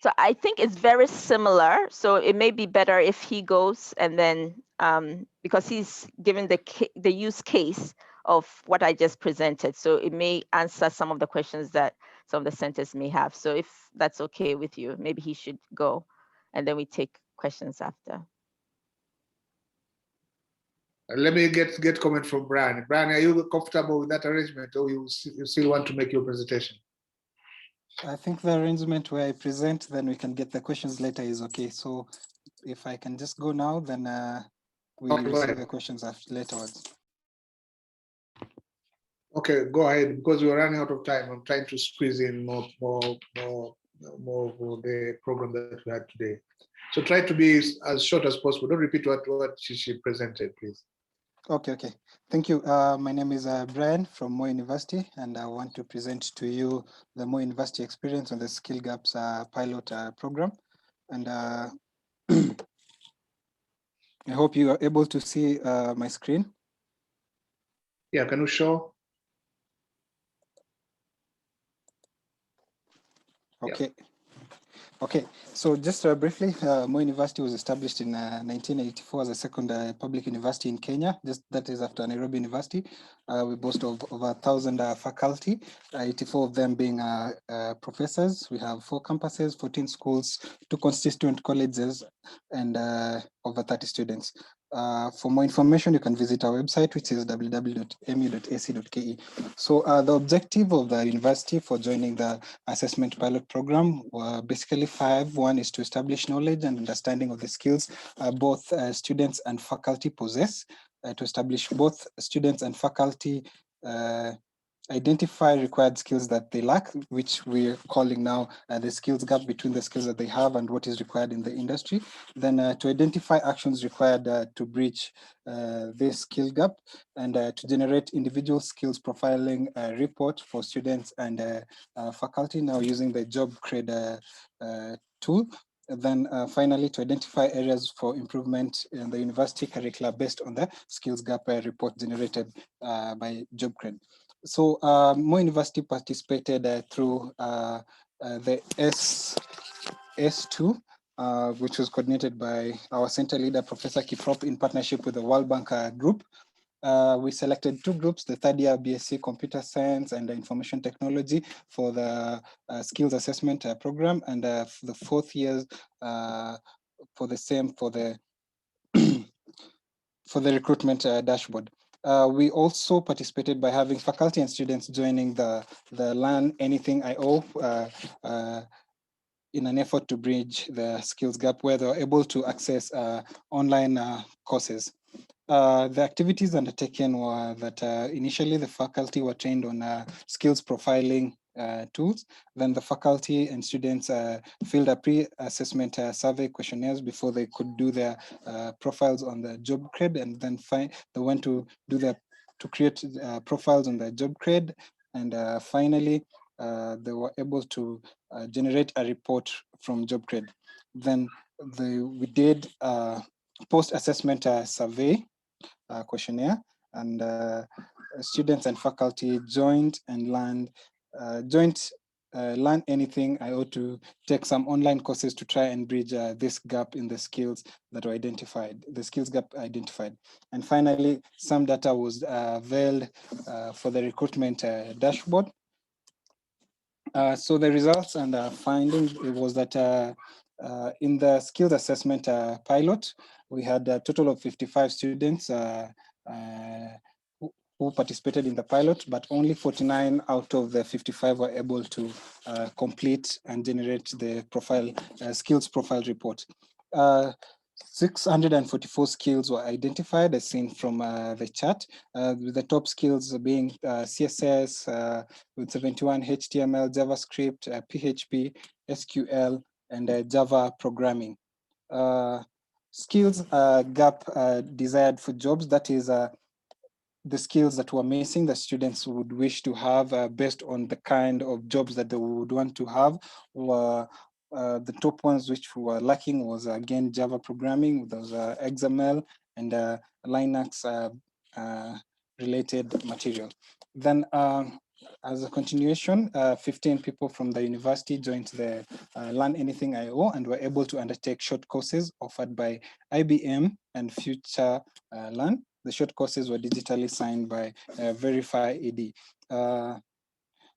So I think it's very similar. So it may be better if he goes, and then because he's given the use case of what I just presented, so it may answer some of the questions that some of the centers may have. So if that's okay with you, maybe he should go, and then we take questions after. Let me get comment from Brian. Brian, are you comfortable with that arrangement, or you still want to make your presentation? I think the arrangement where I present, then we can get the questions later is okay. So if I can just go now, then we receive the questions laterwards. Okay, go ahead, because we're running out of time. I'm trying to squeeze in more for the program that we had today. So try to be as short as possible. Don't repeat what she presented, please. Okay. Thank you. My name is Brian from Moi University, and I want to present to you the Moi University experience on the Skill Gaps pilot program. And I hope you are able to see my screen. Yeah, can you show? Okay. Yeah. Okay, so just briefly, Moi University was established in 1984 as a second public university in Kenya. That is after Nairobi University. We boast of over 1,000 faculty, 84 of them being professors. We have 4 campuses, 14 schools, 2 constituent colleges, and over 30 students. For more information, you can visit our website, which is www.mu.ac.ke. So the objective of the university for joining the assessment pilot program were basically 5. One is to establish knowledge and understanding of the skills both students and faculty possess, to establish both students and faculty identify required skills that they lack, which we're calling now the skills gap between the skills that they have and what is required in the industry. Then to identify actions required to bridge this skill gap, and to generate individual skills profiling report for students and faculty, now using the JobCred tool. And then finally, to identify areas for improvement in the university curricula based on the skills gap report generated by JobCred. So Moi University participated through the S2, which was coordinated by our center leader, Professor Kiprop, in partnership with the World Bank group. We selected 2 groups, the 3rd year BSc Computer Science and Information Technology for the skills assessment program, and the 4th years for the same for the for the recruitment dashboard. We also participated by having faculty and students joining the Learn Anything IO in an effort to bridge the skills gap, where they were able to access online courses. The activities undertaken were that initially the faculty were trained on skills profiling tools. Then the faculty and students filled a pre-assessment survey questionnaires before they could do their profiles on the JobCred, and then they went to do to create profiles on the JobCred. And finally, they were able to generate a report from JobCred. Then we did a post-assessment survey questionnaire, and students and faculty joined and learned learn anything. I ought to take some online courses to try and bridge this gap in the skills that were identified, the skills gap identified. And finally, some data was veiled for the recruitment dashboard. So the results and findings was that in the skills assessment pilot, we had a total of 55 students who participated in the pilot, but only 49 out of the 55 were able to complete and generate the profile skills profile report. 644 skills were identified as seen from the chart, with the top skills being CSS with 71, HTML, JavaScript, PHP, SQL, and Java programming. Skills gap desired for jobs, that is the skills that were missing that students would wish to have based on the kind of jobs that they would want to have. Were the top ones which were lacking was again Java programming, those XML and Linux related material. Then as a continuation, 15 people from the university joined the Learn Anything IO and were able to undertake short courses offered by IBM and Future Learn. The short courses were digitally signed by Verify ED.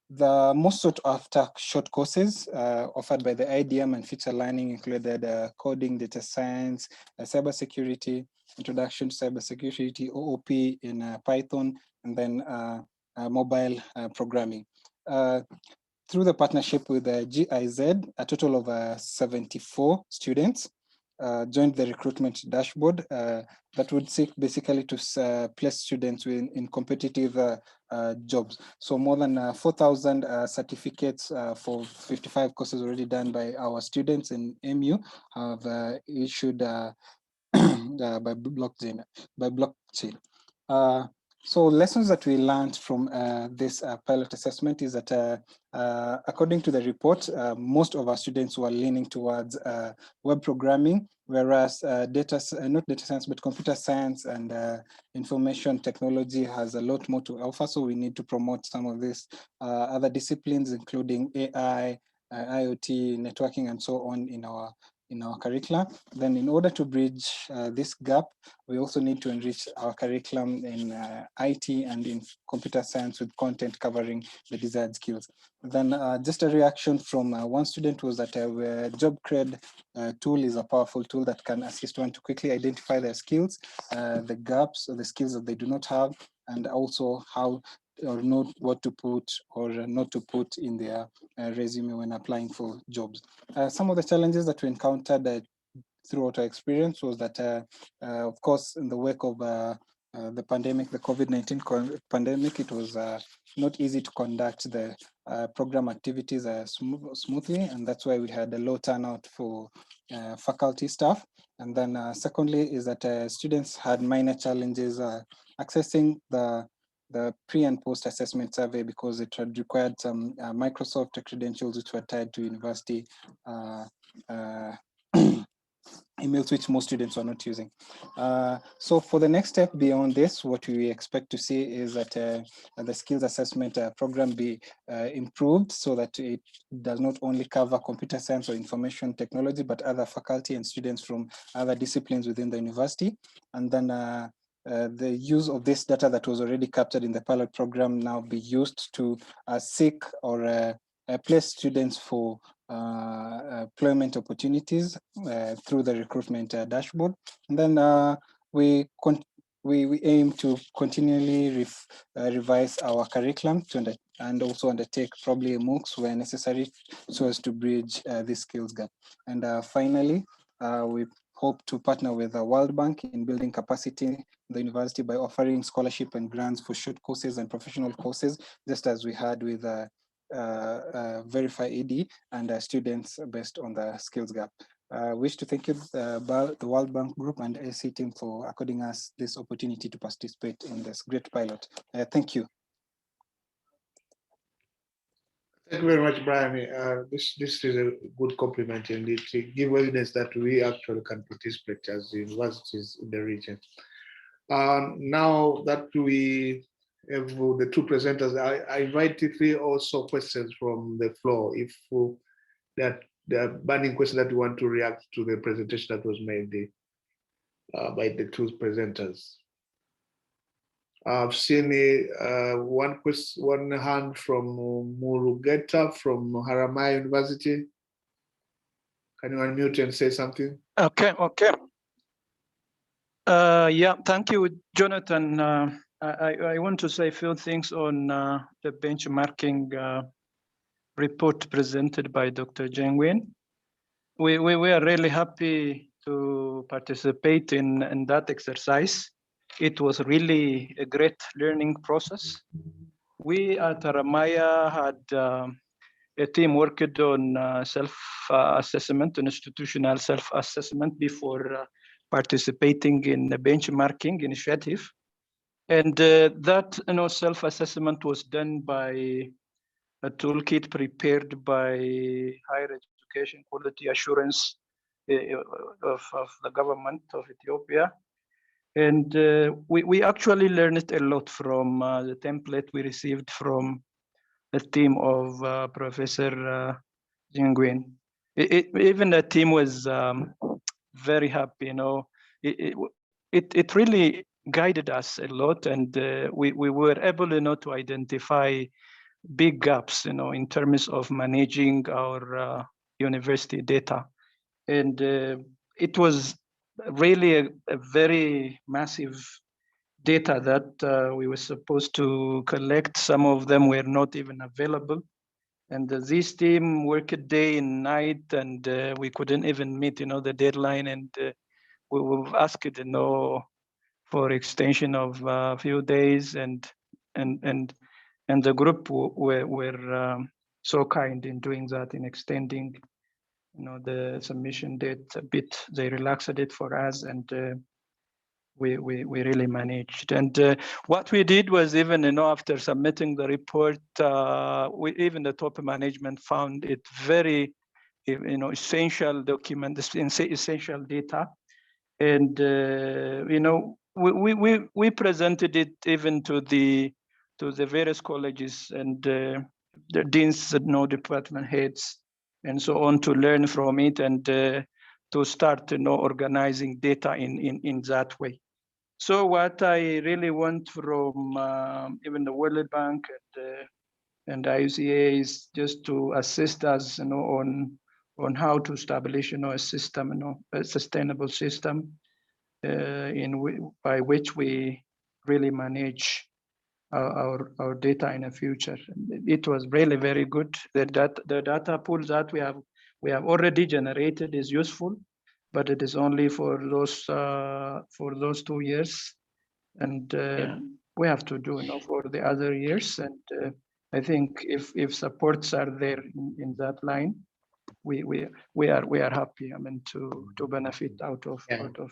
The most sought after short courses offered by the IDM and Future Learning included coding, data science, cybersecurity, introduction to cybersecurity, OOP in Python, and then mobile programming. Through the partnership with GIZ, a total of 74 students joined the recruitment dashboard that would seek basically to place students in competitive jobs. So more than 4,000 certificates for 55 courses already done by our students in MU have issued by blockchain. So lessons that we learned from this pilot assessment is that according to the report, most of our students were leaning towards web programming, whereas not data science, but computer science and information technology has a lot more to offer. So we need to promote some of these other disciplines, including AI, IoT, networking, and so on in our curricula. Then in order to bridge this gap, we also need to enrich our curriculum in IT and in computer science with content covering the desired skills. Then just a reaction from one student was that JobCred tool is a powerful tool that can assist one to quickly identify their skills, the gaps or the skills that they do not have, and also how or not what to put or not to put in their resume when applying for jobs. Some of the challenges that we encountered throughout our experience was that, of course, in the wake of the pandemic, the COVID-19 pandemic, it was not easy to conduct the program activities smoothly, and that's why we had a low turnout for faculty staff. And then secondly is that students had minor challenges accessing the pre and post assessment survey because it had required some Microsoft credentials which were tied to university emails which most students are not using. So for the next step beyond this, what we expect to see is that the skills assessment program be improved so that it does not only cover computer science or information technology, but other faculty and students from other disciplines within the university. And then the use of this data that was already captured in the pilot program now be used to seek or place students for employment opportunities through the recruitment dashboard. And then we aim to continually revise our curriculum and also undertake probably MOOCs where necessary so as to bridge this skills gap. And finally, we hope to partner with the World Bank in building capacity in the university by offering scholarship and grants for short courses and professional courses, just as we had with Verify ED and students based on the skills gap. Wish to thank you, the World Bank Group and AC team for according us this opportunity to participate in this great pilot. Thank you. Thank you very much, Brian. This is a good compliment, and it gives evidence that we actually can participate as universities in the region. Now that we have the two presenters, I invite three also questions from the floor. If there are burning questions that you want to react to the presentation that was made by the two presenters. I've seen one hand from Murugeta from Haramaya University. Can you unmute and say something? Okay. Yeah, thank you, Jonathan. I want to say a few things on the benchmarking report presented by Dr. Jeng Nguyen. We are really happy to participate in that exercise. It was really a great learning process. We at Haramaya had a team worked on self-assessment, an institutional self-assessment before participating in the benchmarking initiative. And that self-assessment was done by a toolkit prepared by Higher Education Quality Assurance of the government of Ethiopia. And we actually learned a lot from the template we received from the team of Professor Jeng Nguyen. Even the team was very happy, it really guided us a lot, and we were able, to identify big gaps, in terms of managing our university data. And it was really a very massive data that we were supposed to collect. Some of them were not even available. And this team worked day and night, and we couldn't even meet, the deadline. And we've asked, for extension of a few days, and the group were so kind in doing that, in extending, the submission date a bit. They relaxed it for us, and we really managed. And what we did was, even after submitting the report, even the top management found it very essential document, essential data. And we presented it even to the various colleges and the deans, department heads, and so on, to learn from it, and to start organizing data in that way. So what I really want from even the World Bank and IUCA is just to assist us, on how to establish, a system, a sustainable system, by which we really manage our data in the future. It was really very good. The data pool that we have already generated is useful, but it is only for those 2 years, and we have to do for the other years. And I think if supports are there in that line, we are happy, to benefit out of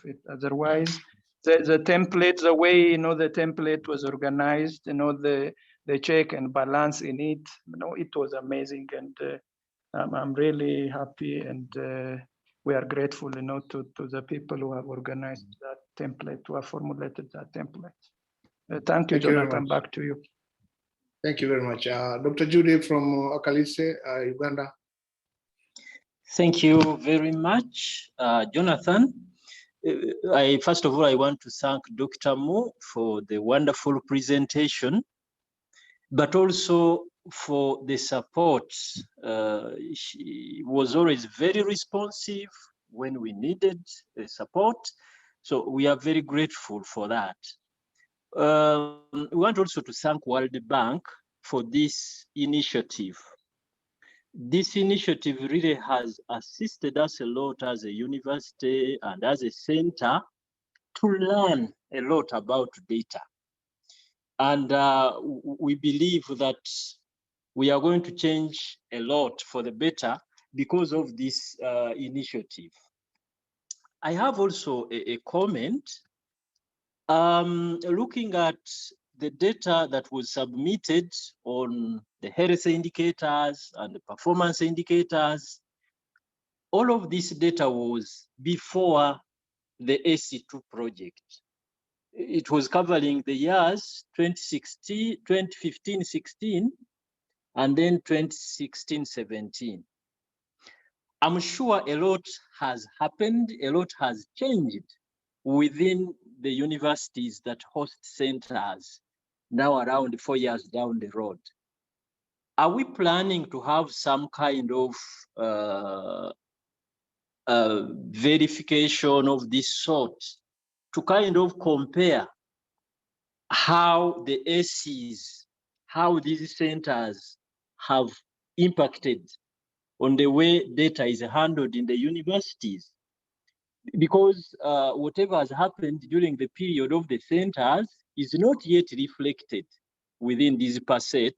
it. Otherwise, the template, the way the template was organized, the check and balance in it, it was amazing, and I'm really happy, and we are grateful, to the people who have organized that template, who have formulated that template. Thank you, Jonathan. Back to you. Thank you very much. Dr. Judy from Akalise, Uganda. Thank you very much, Jonathan. First of all, I want to thank Dr. Mo for the wonderful presentation, but also for the support. She was always very responsive when we needed the support. So we are very grateful for that. We want also to thank World Bank for this initiative. This initiative really has assisted us a lot as a university and as a center to learn a lot about data. And we believe that we are going to change a lot for the better because of this initiative. I have also a comment. Looking at the data that was submitted on the health indicators and the performance indicators, all of this data was before the AC2 project. It was covering the years 2015-16 and then 2016-17. I'm sure a lot has happened, a lot has changed within the universities that host centers now around 4 years down the road. Are we planning to have some kind of verification of this sort to kind of compare how the ACs, how these centers have impacted on the way data is handled in the universities? Because whatever has happened during the period of the centers is not yet reflected within this per set,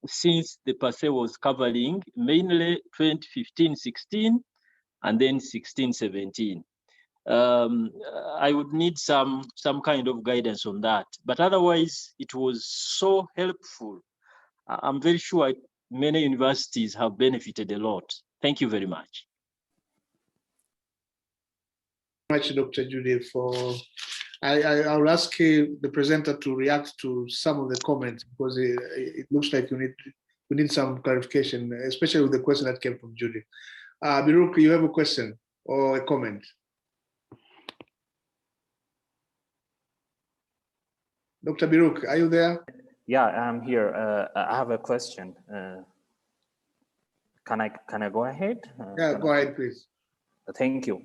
since the per se was covering mainly 2015-16 and then 16-17. I would need some kind of guidance on that, but otherwise it was so helpful. I'm very sure many universities have benefited a lot. Thank you very much. Much, Dr. Judy, for I'll ask the presenter to react to some of the comments, because it looks like we need some clarification, especially with the question that came from Judy. Biruk, you have a question or a comment? Dr. Biruk, are you there? Yeah, I'm here. I have a question. Can I go ahead? Yeah, go ahead, please. Thank you.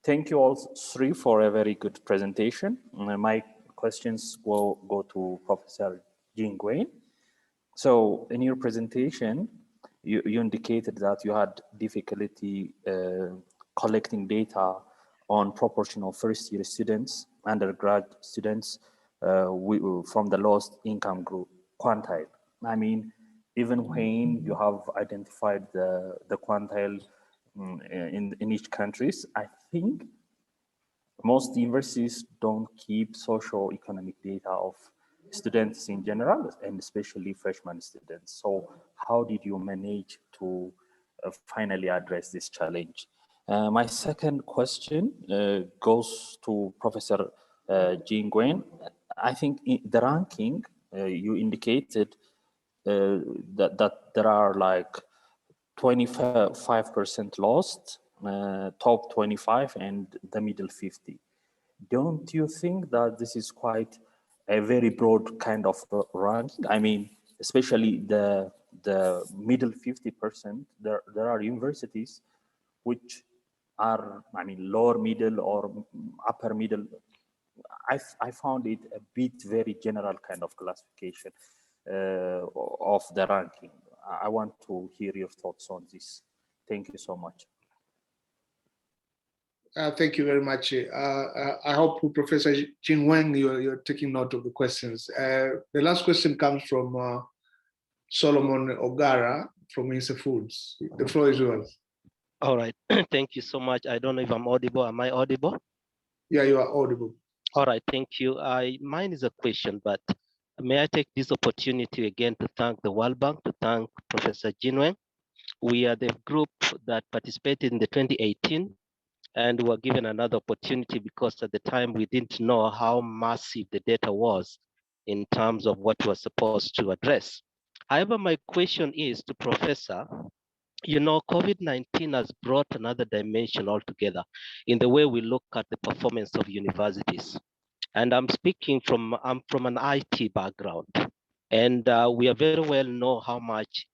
Thank you all three for a very good presentation. My questions will go to Professor Jingwei. So in your presentation, you indicated that you had difficulty collecting data on proportion of first-year students, undergrad students from the lowest income group quantile. I mean, even when you have identified the quantile in each countries, I think most universities don't keep socio-economic data of students in general, and especially freshman students. So how did you manage to finally address this challenge? My second question goes to Professor Jean Nguyen. I think in the ranking, you indicated that there are like 25% lost, top 25 and the middle 50. Don't you think that this is quite a very broad kind of ranking? I mean, especially the middle 50%, there are universities which are, I mean, lower middle or upper middle. I found it a bit very general kind of classification of the ranking. I want to hear your thoughts on this. Thank you so much. Thank you very much. I hope, Professor Jingwei, you're taking note of the questions. The last question comes from Solomon Ogara from Insa Foods. The floor is yours. All right. Thank you so much. I don't know if I'm audible. Am I audible? Yeah, you are audible. All right. Thank you. Mine is a question, but may I take this opportunity again to thank the World Bank, to thank Professor Jinweng. We are the group that participated in the 2018, and were given another opportunity because at the time we didn't know how massive the data was in terms of what we're supposed to address. However, my question is to Professor, you know, COVID-19 has brought another dimension altogether in the way we look at the performance of universities. And I'm speaking from an IT background. And we are very well know how much,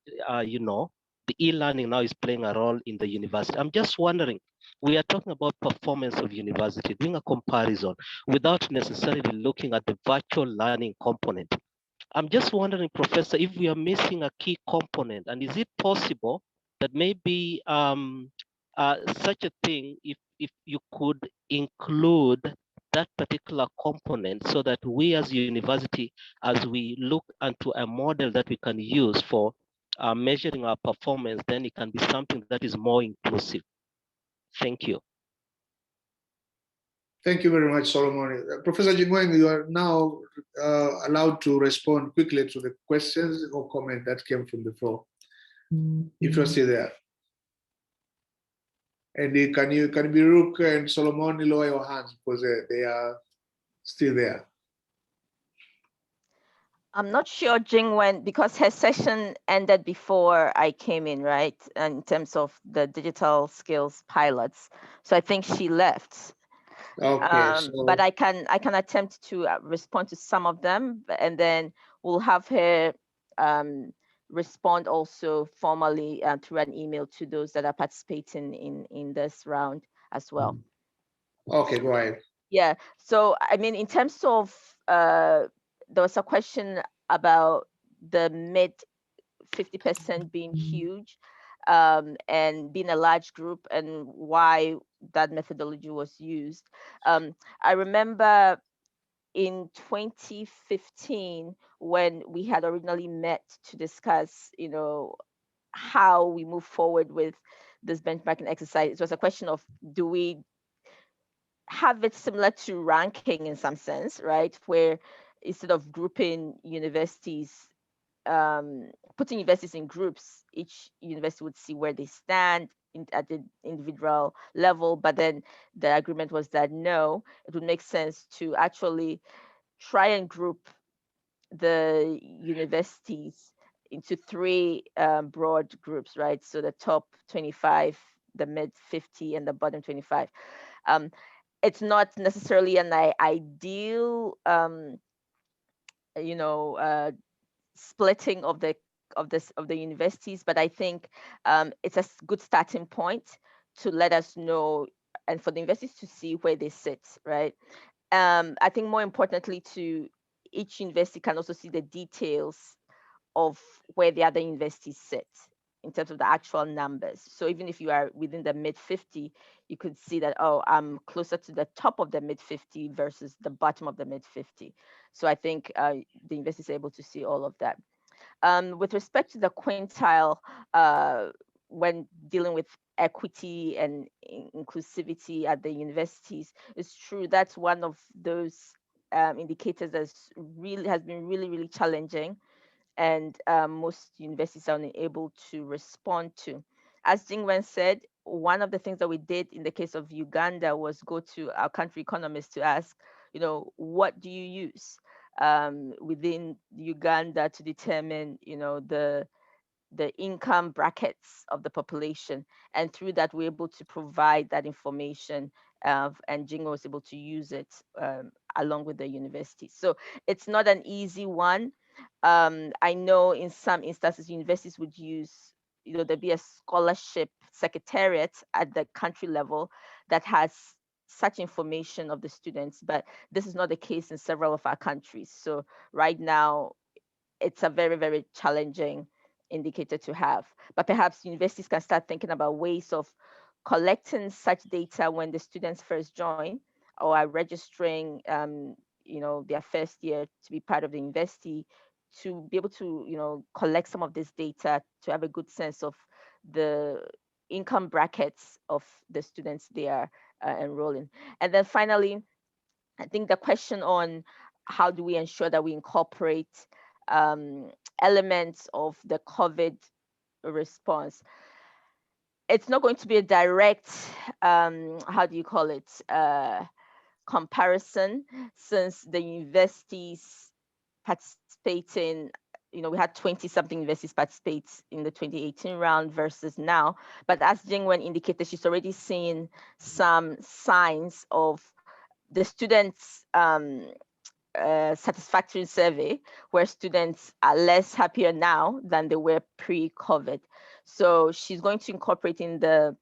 you know, the e-learning now is playing a role in the university. I'm just wondering, we are talking about performance of university, doing a comparison without necessarily looking at the virtual learning component. I'm just wondering, Professor, if we are missing a key component, and is it possible that maybe such a thing, if you could include that particular component so that we as a university, as we look into a model that we can use for measuring our performance, then it can be something that is more inclusive. Thank you. Thank you very much, Solomon. Professor Jingwen, you are now allowed to respond quickly to the questions or comment that came from the floor, if you're still there. And can Biruk and Solomon lower your hands because they are still there. I'm not sure Jing went because her session ended before I came in, right? In terms of the digital skills pilots. So I think she left. Okay. But I can attempt to respond to some of them, and then we'll have her respond also formally through an email to those that are participating in this round as well. Okay, go ahead. Yeah. So I mean, in terms of there was a question about the mid 50% being huge and being a large group and why that methodology was used. I remember in 2015 when we had originally met to discuss, you know, how we move forward with this benchmarking exercise. It was a question of, do we have it similar to ranking in some sense, right? Where instead of grouping universities, putting universities in groups, each university would see where they stand at the individual level. But then the agreement was that no, it would make sense to actually try and group the universities into three broad groups, right? So the top 25, the mid 50, and the bottom 25. It's not necessarily an ideal, you know, splitting of the universities, but I think it's a good starting point to let us know and for the universities to see where they sit, right? I think more importantly, to each university can also see the details of where the other universities sit in terms of the actual numbers. So even if you are within the mid 50, you could see that, oh, I'm closer to the top of the mid 50 versus the bottom of the mid 50. So I think the university is able to see all of that. With respect to the quintile, when dealing with equity and inclusivity at the universities, it's true that's one of those indicators that has been really challenging, and most universities are unable to respond to. As Jingwen said, one of the things that we did in the case of Uganda was go to our country economists to ask, you know, what do you use within Uganda to determine, you know, the income brackets of the population, and through that we're able to provide that information, and Jingo was able to use it along with the university. So it's not an easy one. I know in some instances universities would use, you know, there'd be a scholarship secretariat at the country level that has such information of the students, but this is not the case in several of our countries. So right now it's a very challenging indicator to have. But perhaps universities can start thinking about ways of collecting such data when the students first join or are registering, you know, their first year to be part of the university, to be able to, you know, collect some of this data to have a good sense of the income brackets of the students they are enrolling. And then finally, I think the question on how do we ensure that we incorporate elements of the COVID response. It's not going to be a direct, how do you call it, comparison, since the universities participating, you know, we had 20 something universities participate in the 2018 round versus now. But as Jingwen indicated, she's already seen some signs of the students' satisfaction survey, where students are less happier now than they were pre-COVID. So she's going to incorporate in the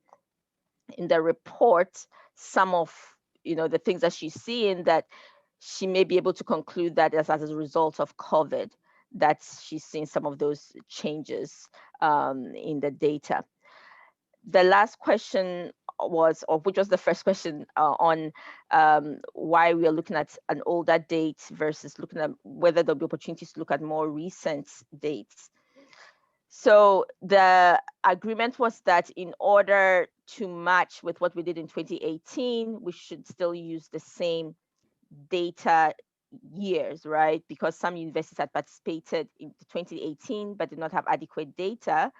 report some of, you know, the things that she's seeing that she may be able to conclude that as a result of COVID, that she's seen some of those changes in the data. The last question was, or which was the first question on why we are looking at an older date versus looking at whether there'll be opportunities to look at more recent dates. So the agreement was that in order to match with what we did in 2018, we should still use the same data years, right? Because some universities had participated in 2018 but did not have adequate data.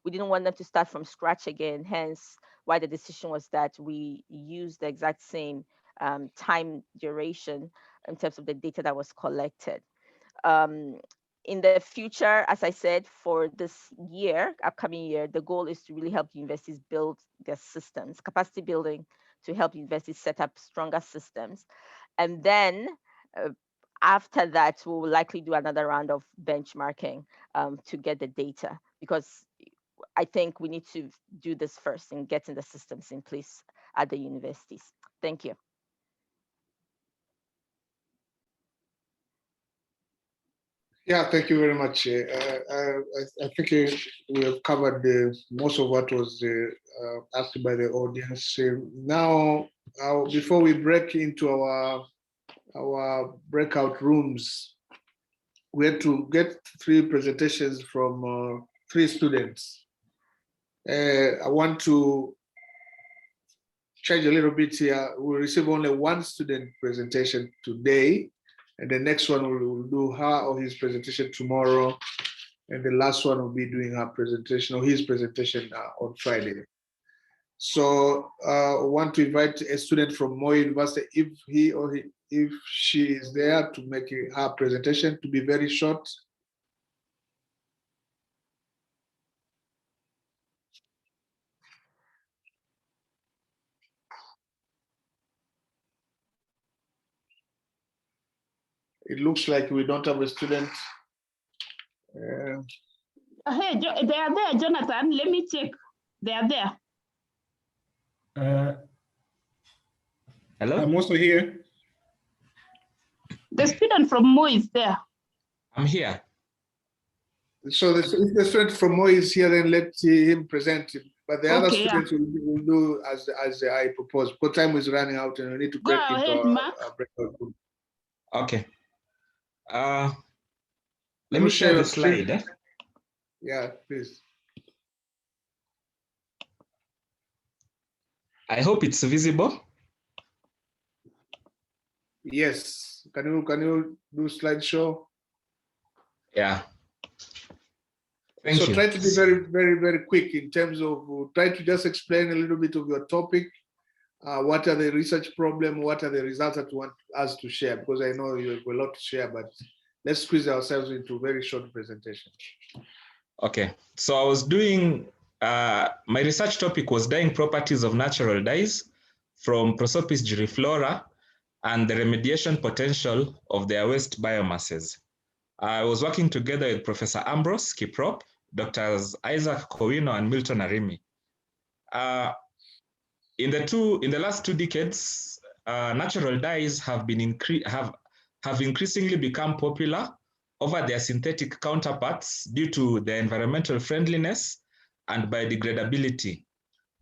We didn't want them to start from scratch again, hence why the decision was that we use the exact same time duration in terms of the data that was collected. In the future, as I said, for this year, upcoming year, the goal is to really help universities build their systems, capacity building to help universities set up stronger systems. And then after that, we will likely do another round of benchmarking to get the data, because I think we need to do this first and getting the systems in place at the universities. Thank you. Yeah, thank you very much. I think we have covered most of what was asked by the audience. Now, before we break into our breakout rooms, we had to get 3 presentations from 3 students. I want to change a little bit here. We'll receive only 1 student presentation today, and the next one will do her or his presentation tomorrow, and the last one will be doing her presentation or his presentation on Friday. So I want to invite a student from Moi University, if she is there, to make her presentation, to be very short. It looks like we don't have a student. Hey, they are there, Jonathan. Let me check. They are there. Hello? I'm also here. The student from Mo is there. I'm here. So if the student from Mo is here, then let him present. But the other students will do as I propose. Because time is running out and we need to break into our breakout room. Okay. Let me share the slide. Yeah, please. I hope it's visible. Yes. Can you do slideshow? Yeah. Thank you. Try to be very, very, very quick in terms of try to just explain a little bit of your topic. What are the research problems? What are the results that you want us to share? Because I know you have a lot to share, but let's squeeze ourselves into a very short presentation. Okay. So I was doing, my research topic was dyeing properties of natural dyes from Prosopis gyriflora and the remediation potential of their waste biomasses. I was working together with Professor Ambrose Kiprop, Drs. Isaac Kowino and Milton Arimi. In the last 2 decades, natural dyes have increasingly become popular over their synthetic counterparts due to their environmental friendliness and biodegradability.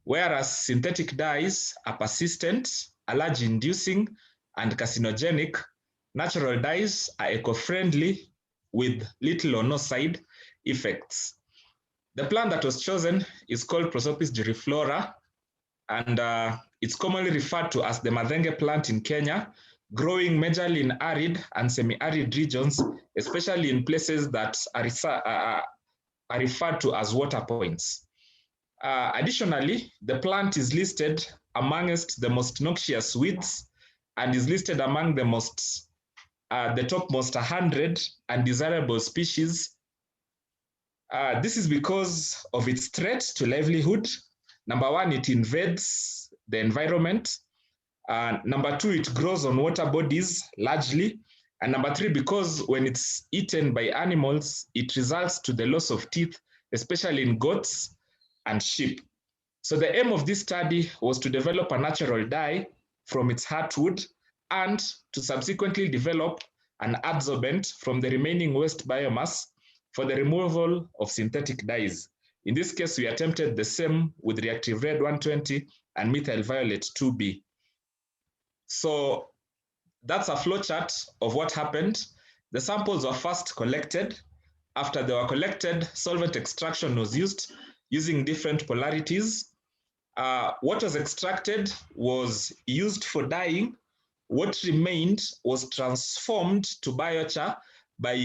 Whereas synthetic dyes are persistent, allergy-inducing, and carcinogenic, natural dyes are eco-friendly with little or no side effects. The plant that was chosen is called Prosopis gyriflora, and it's commonly referred to as the Madhenge plant in Kenya, growing majorly in arid and semi-arid regions, especially in places that are referred to as water points. Additionally, the plant is listed amongst the most noxious weeds and is listed among the topmost 100 undesirable species. This is because of its threat to livelihood. Number 1, it invades the environment. Number 2, it grows on water bodies largely. And number 3, because when it's eaten by animals, it results to the loss of teeth, especially in goats and sheep. So the aim of this study was to develop a natural dye from its heartwood and to subsequently develop an adsorbent from the remaining waste biomass for the removal of synthetic dyes. In this case, we attempted the same with reactive red 120 and methyl violet 2B. So that's a flowchart of what happened. The samples were first collected. After they were collected, solvent extraction was used using different polarities. What was extracted was used for dyeing. What remained was transformed to biochar by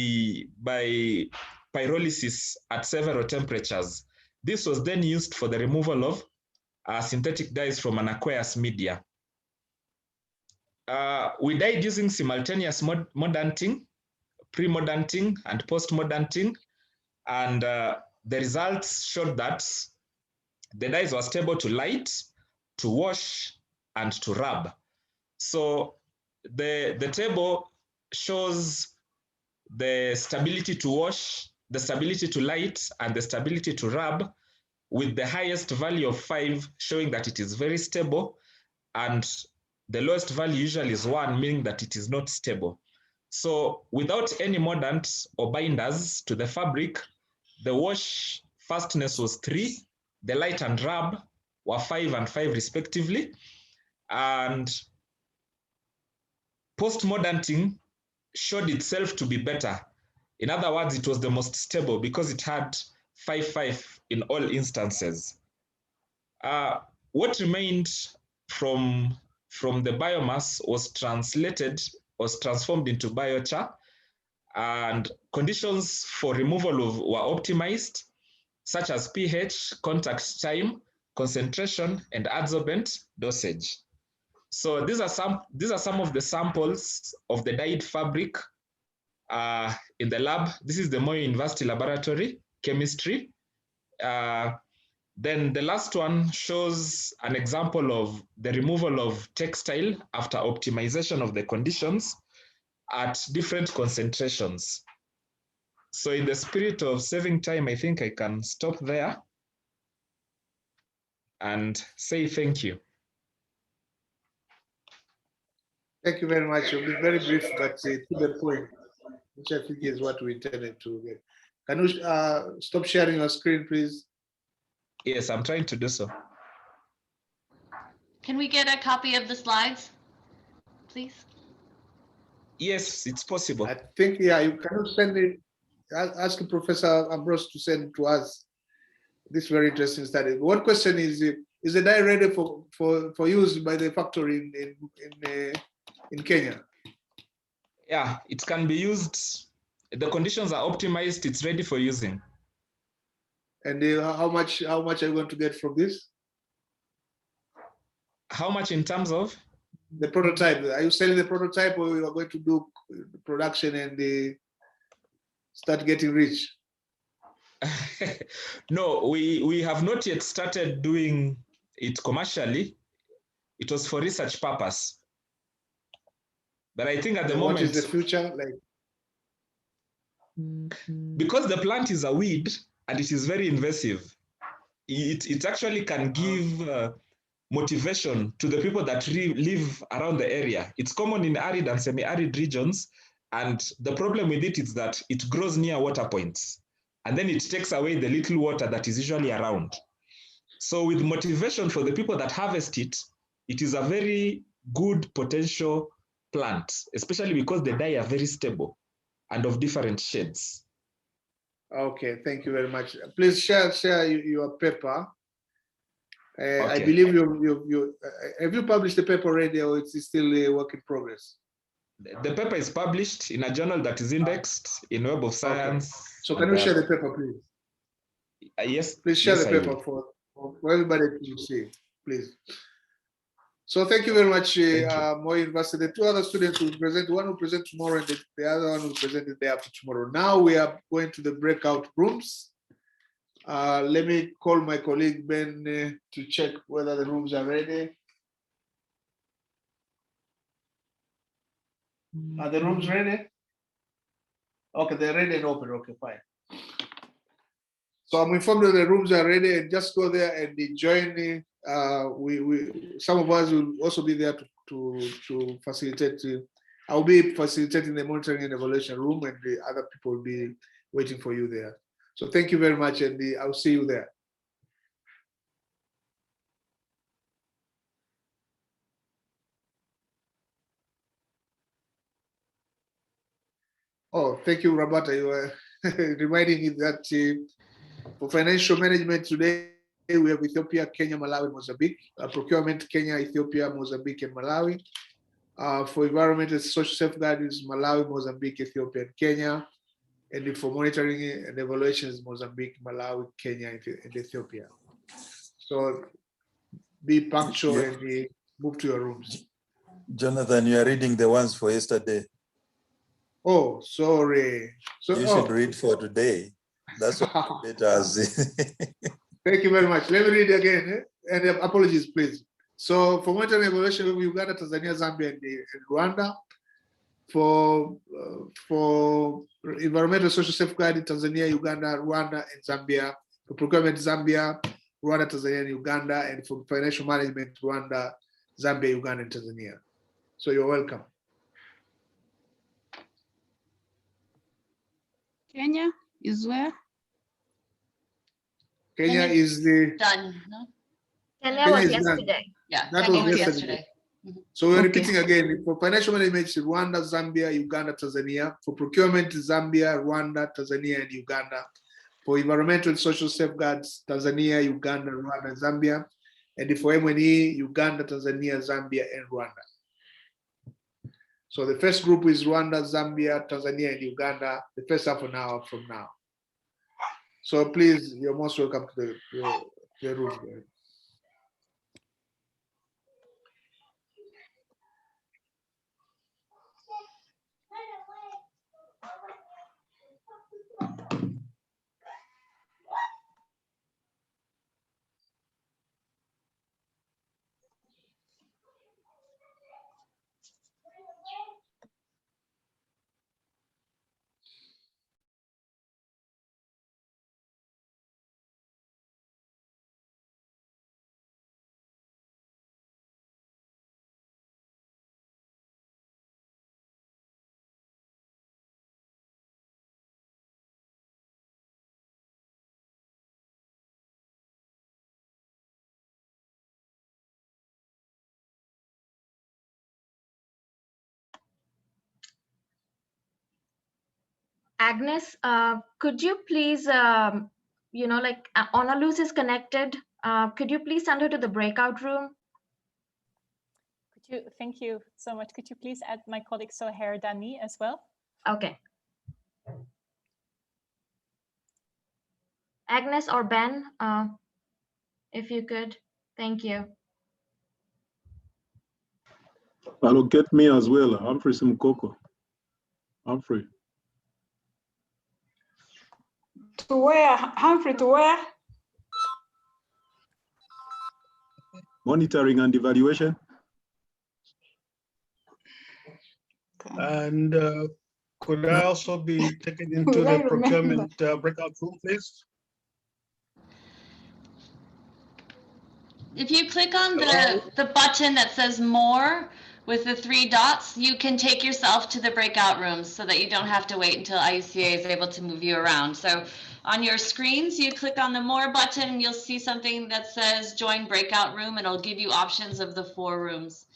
pyrolysis at several temperatures. This was then used for the removal of synthetic dyes from an aqueous media. We dyed using simultaneous modanting, pre-modanting, and post-modanting, and the results showed that the dyes were stable to light, to wash, and to rub. So the table shows the stability to wash, the stability to light, and the stability to rub, with the highest value of 5 showing that it is very stable, and the lowest value usually is 1, meaning that it is not stable. So without any mordant or binders to the fabric, the wash fastness was 3, the light and rub were 5 and 5 respectively, and post-mordanting showed itself to be better. In other words, it was the most stable because it had 5-5 in all instances. What remained from the biomass was transformed into biochar, and conditions for removal were optimized, such as pH, contact time, concentration, and adsorbent dosage. So these are some of the samples of the dyed fabric in the lab. This is the Moi University Laboratory, chemistry. Then the last one shows an example of the removal of textile after optimization of the conditions at different concentrations. So in the spirit of saving time, I think I can stop there and say thank you. Thank you very much. It'll be very brief, but to the point, which I think is what we intended to get. Can you stop sharing your screen, please? Yes, I'm trying to do so. Can we get a copy of the slides, please? Yes, it's possible. I think, yeah, you can send it. Ask Professor Ambrose to send to us this very interesting study. One question is the dye ready for use by the factory in Kenya? Yeah, it can be used. The conditions are optimized. It's ready for using. And how much are you going to get from this? How much in terms of? The prototype. Are you selling the prototype, or you are going to do production and start getting rich? No, we have not yet started doing it commercially. It was for research purpose. But I think at the moment, what is the future like? Because the plant is a weed and it is very invasive, it actually can give motivation to the people that live around the area. It's common in arid and semi-arid regions, and the problem with it is that it grows near water points, and then it takes away the little water that is usually around. So with motivation for the people that harvest it, it is a very good potential plant, especially because the dye are very stable and of different shades. Okay, thank you very much. Please share your paper. Okay. I believe you have you published the paper already, or it's still a work in progress? The paper is published in a journal that is indexed in Web of Science. Okay. So can you share the paper, please? Yes. Please share yes, the paper for everybody to see, please. So thank you very much, Moi University. The two other students will present. One will present tomorrow, and the other one will present the day after tomorrow. Now we are going to the breakout rooms. Let me call my colleague Ben to check whether the rooms are ready. Are the rooms ready? Okay, they're ready and open. Okay, fine. So I'm informed that the rooms are ready, and just go there and join me. Some of us will also be there to facilitate. I'll be facilitating the monitoring and evaluation room, and the other people will be waiting for you there. So thank you very much, and I'll see you there. Oh, thank you, Rabata. You were reminding me that for financial management today, we have Ethiopia, Kenya, Malawi, Mozambique. Procurement, Kenya, Ethiopia, Mozambique, and Malawi. For environmental social safeguards, Malawi, Mozambique, Ethiopia, and Kenya. And for monitoring and evaluations, Mozambique, Malawi, Kenya, and Ethiopia. So be punctual and move to your rooms. Jonathan, you are reading the ones for yesterday. Oh, sorry. So you should read for today. That's what it does. Thank you very much. Let me read again. And apologies, please. So for monitoring and evaluation of Uganda, Tanzania, Zambia, and Rwanda. For environmental social safeguarding, Tanzania, Uganda, Rwanda, and Zambia. For procurement, Zambia, Rwanda, Tanzania, and Uganda. And for financial management, Rwanda, Zambia, Uganda, and Tanzania. So you're welcome. Kenya is where? Kenya is the done. No? Kenya was yesterday. Done. Yeah, that Kenya was was yesterday. yesterday. So we're repeating again. For financial management, Rwanda, Zambia, Uganda, Tanzania. For procurement, Zambia, Rwanda, Tanzania, and Uganda. For environmental and social safeguards, Tanzania, Uganda, Rwanda, Zambia. And for M&E, Uganda, Tanzania, Zambia, and Rwanda. So the first group is Rwanda, Zambia, Tanzania, and Uganda. The first half an hour from now. So please, you're most welcome to the room. Agnes, could you please, like Ana Luz is connected. Could you please send her to the breakout room? Thank you so much. Could you please add my colleague Sohair Dani as well? Okay. Agnes or Ben, if you could, thank you. Allocate me as well, Humphrey Simkoko. Humphrey. To where? Humphrey, to where? Monitoring and evaluation. And could I also be taken into the procurement breakout room, please? If you click on the button that says more with the 3 dots, you can take yourself to the breakout rooms so that you don't have to wait until IUCA is able to move you around. So on your screens, you click on the more button and you'll see something that says join breakout room, and it'll give you options of the 4 rooms.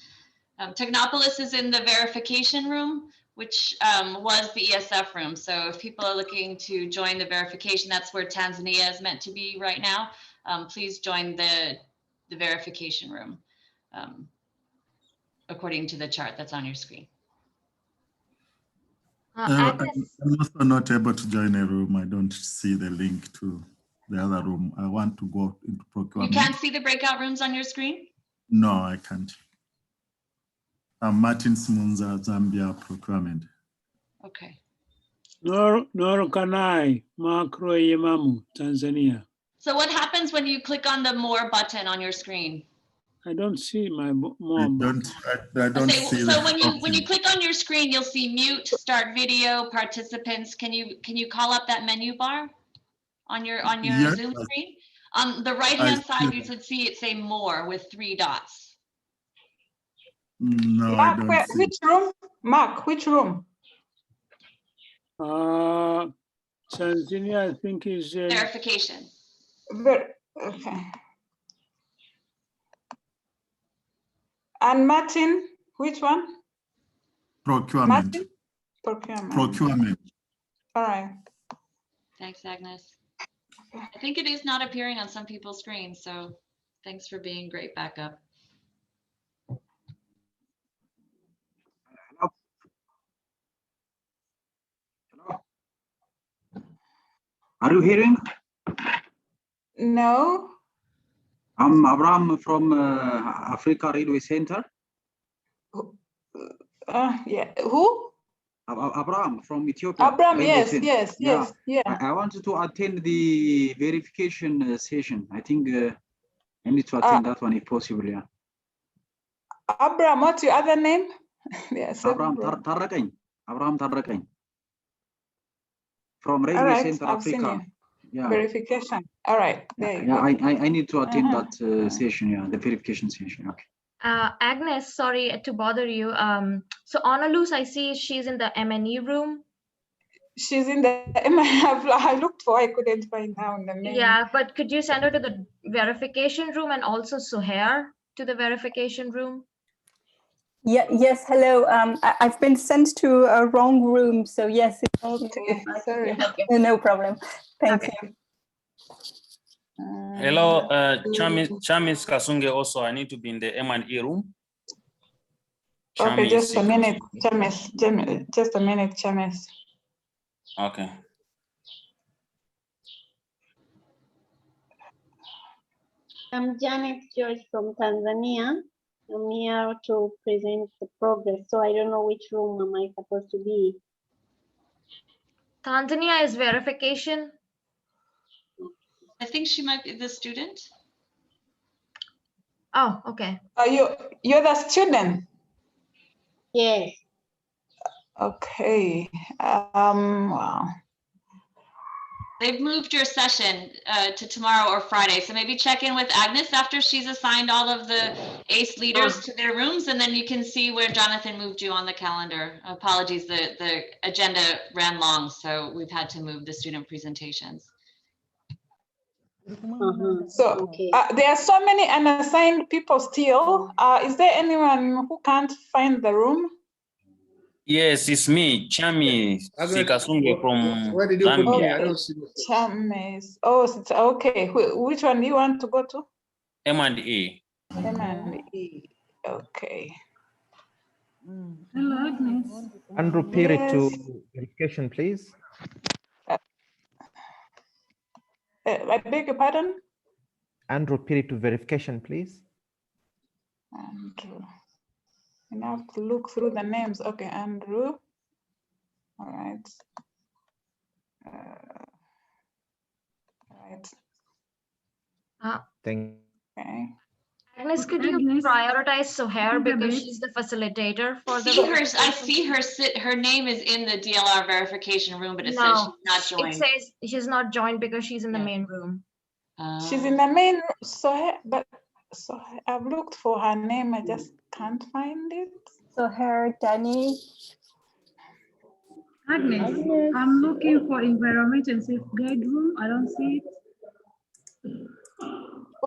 Technopolis is in the verification room, which was the ESF room. So if people are looking to join the verification, that's where Tanzania is meant to be right now. Please join the verification room according to the chart that's on your screen. I'm also not able to join a room. I don't see the link to the other room. I want to go into procurement. You can't see the breakout rooms on your screen? No, I can't. I'm Martin Smunza, Zambia procurement. Okay. Nor Kanai, Makro Yemamu, Tanzania. So what happens when you click on the more button on your screen? I don't see my more. I don't see. So when you click on your screen, you'll see mute, start video, participants. Can you call up that menu bar on your Yes, Zoom screen? On the right hand side, you should see it say more with 3 dots. No, Mark, I don't see. which room? Mark, which room? Tanzania, I think is verification. Okay. And Martin, which one? Procurement. Martin? Procurement. Procurement. All right. Thanks, Agnes. I think it is not appearing on some people's screens, so thanks for being great backup. Are you hearing? No. I'm Abraham from Africa Railway Center. Yeah. Who? Abraham from Ethiopia. Abraham, Railway yes, Center. yes, yes, yeah. I wanted to attend the verification session. I think I need to attend that one if possible. Yeah. Abraham, what's your other name? Yes, Abraham Tarrakain. Abraham Tarrakain. From All Railway right, Center, I've seen Africa. you. Yeah. Verification. All right, there you Yeah, go. I need to attend that session. Yeah, the verification session. Okay. Agnes, sorry to bother you. So Honolulu, I see she's in the M&E room. She's in the I looked for, I couldn't find her in the main. Yeah, but could you send her to the verification room and also Suhair to the verification room? Yeah, yes, hello. I've been sent to a wrong room, so yes, it's all sorry. No problem. Thank you. Hello, Chamis Kasunge also. I need to be in the M&E room. Okay, just a Chamis. minute, Chamis. Just a minute, Chamis. Okay. I'm Janet George from Tanzania. I'm here to present the progress. So I don't know which room am I supposed to be. Tanzania is verification. I think she might be the student. Oh, okay. You're the student? Yes. Okay. Wow. They've moved your session to tomorrow or Friday. So maybe check in with Agnes after she's assigned all of the ACE leaders to their rooms, and then you can see where Jonathan moved you on the calendar. Apologies, the agenda ran long, so we've had to move the student presentations. So there are so many unassigned people still. Is there anyone who can't find the room? Yes, it's me, Chami Sikasunge from Where did you put me? I Zambia. don't see the Chamis. Oh, okay. Which one do you want to go to? M&E. M&E. Okay. Hello, Agnes. Andrew Piri to Yes. verification, please. I beg your pardon? Andrew Piri to verification, please. Andrew. I have to look through the names. Okay, Andrew. All right. All right. Thank Okay. Agnes, could you prioritize Suhair because she's the facilitator for the I see her name is in the DLR verification room, but it says she's not joined. It says she's not joined because she's in the main room. She's in the main room. So I've looked for her name. I just can't find it. Suhair, Danny. Agnes, I'm looking for environment and safeguard room. I don't see it.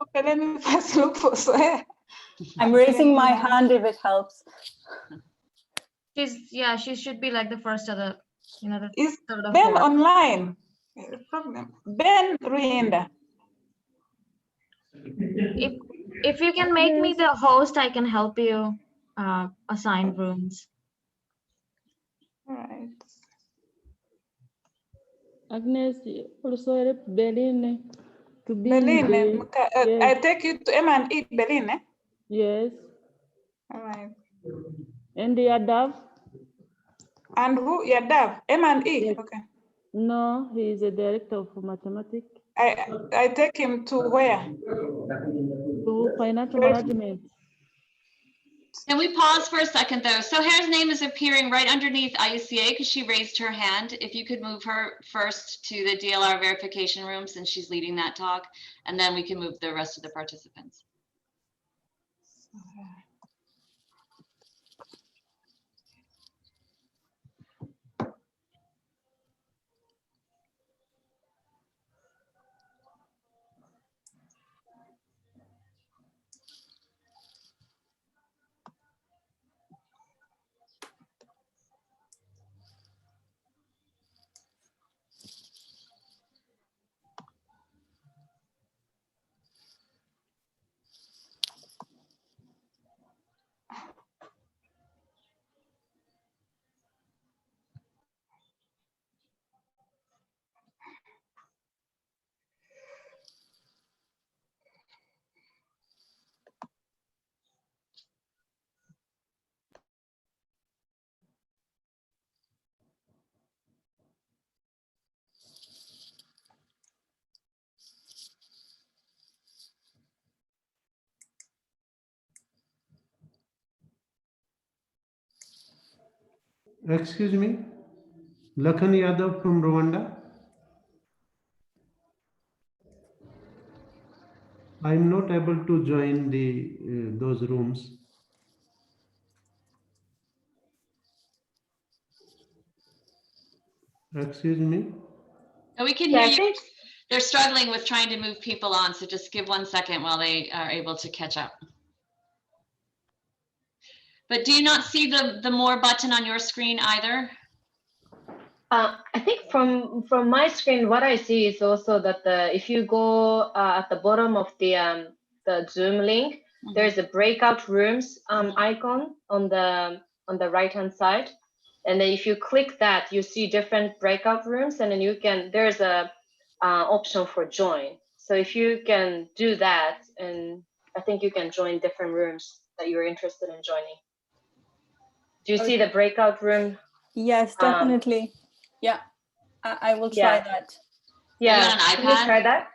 Okay, let me first look for Suhair. I'm raising my hand if it helps. She should be like the first of the, the Is third or Ben fourth. online? Ben Ruinda. If you can make me the host, I can help you assign rooms. All right. Agnes, also help Berlin to be Berlin. in the, I take you to M&E Berlin. Yes. All right. And the Adav? And who? Yadav? M&E. Yes. Okay. No, he is a director of mathematics. I take him to where? To financial management. Can we pause for a second though? So Hair's name is appearing right underneath IUCA because she raised her hand. If you could move her first to the DLR verification room since she's leading that talk, and then we can move the rest of the participants. Excuse me, Lakhan Yadav from Rwanda. I'm not able to join the those rooms. Excuse me. And we can hear you. They're struggling with trying to move people on, so just give 1 second while they are able to catch up. But do you not see the more button on your screen either? I think from my screen, what I see is also that if you go at the bottom of the Zoom link, there's a breakout rooms icon on the right hand side, and then if you click that, you see different breakout rooms, and then there's a option for join. So if you can do that, and I think you can join different rooms that you're interested in joining. Do you see the breakout room? Yes, definitely. Yeah, I will try that. Yeah, Are you on an can you iPad? try that?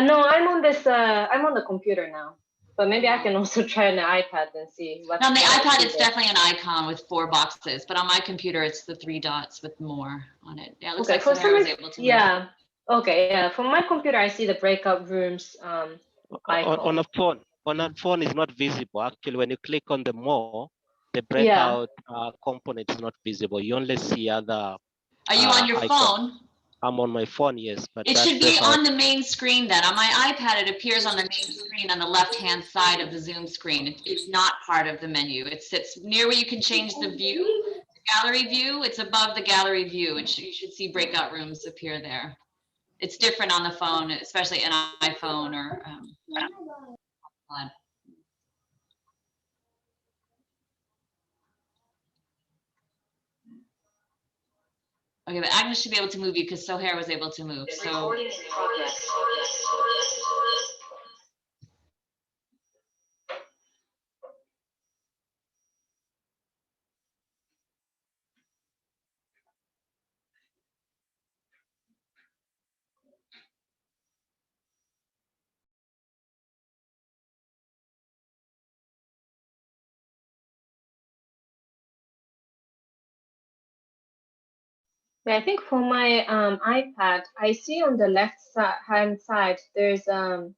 No, I'm on this. I'm on the computer now, but maybe I can also try on the iPad and see what. On the iPad, it's definitely an icon with 4 boxes, but on my computer, it's the 3 dots with more on it. Yeah, it looks like Sahara was able to. Yeah. Okay. Yeah. From my computer, I see the breakout rooms icon. On a phone is not visible. Actually, when you click on the more, the Yeah. breakout component is not visible. You only see other. Are you on your phone? I'm on my phone, yes, but It that should be breakout- on the main screen then. On my iPad, it appears on the main screen on the left-hand side of the Zoom screen. It's not part of the menu. It sits near where you can change the view, the gallery view. It's above the gallery view. You should see breakout rooms appear there. It's different on the phone, especially an iPhone or iPod. Okay, but Agnes should be able to move you because Sohair was able to move. So. Yeah, I think for my iPad, I see on the left hand side there's like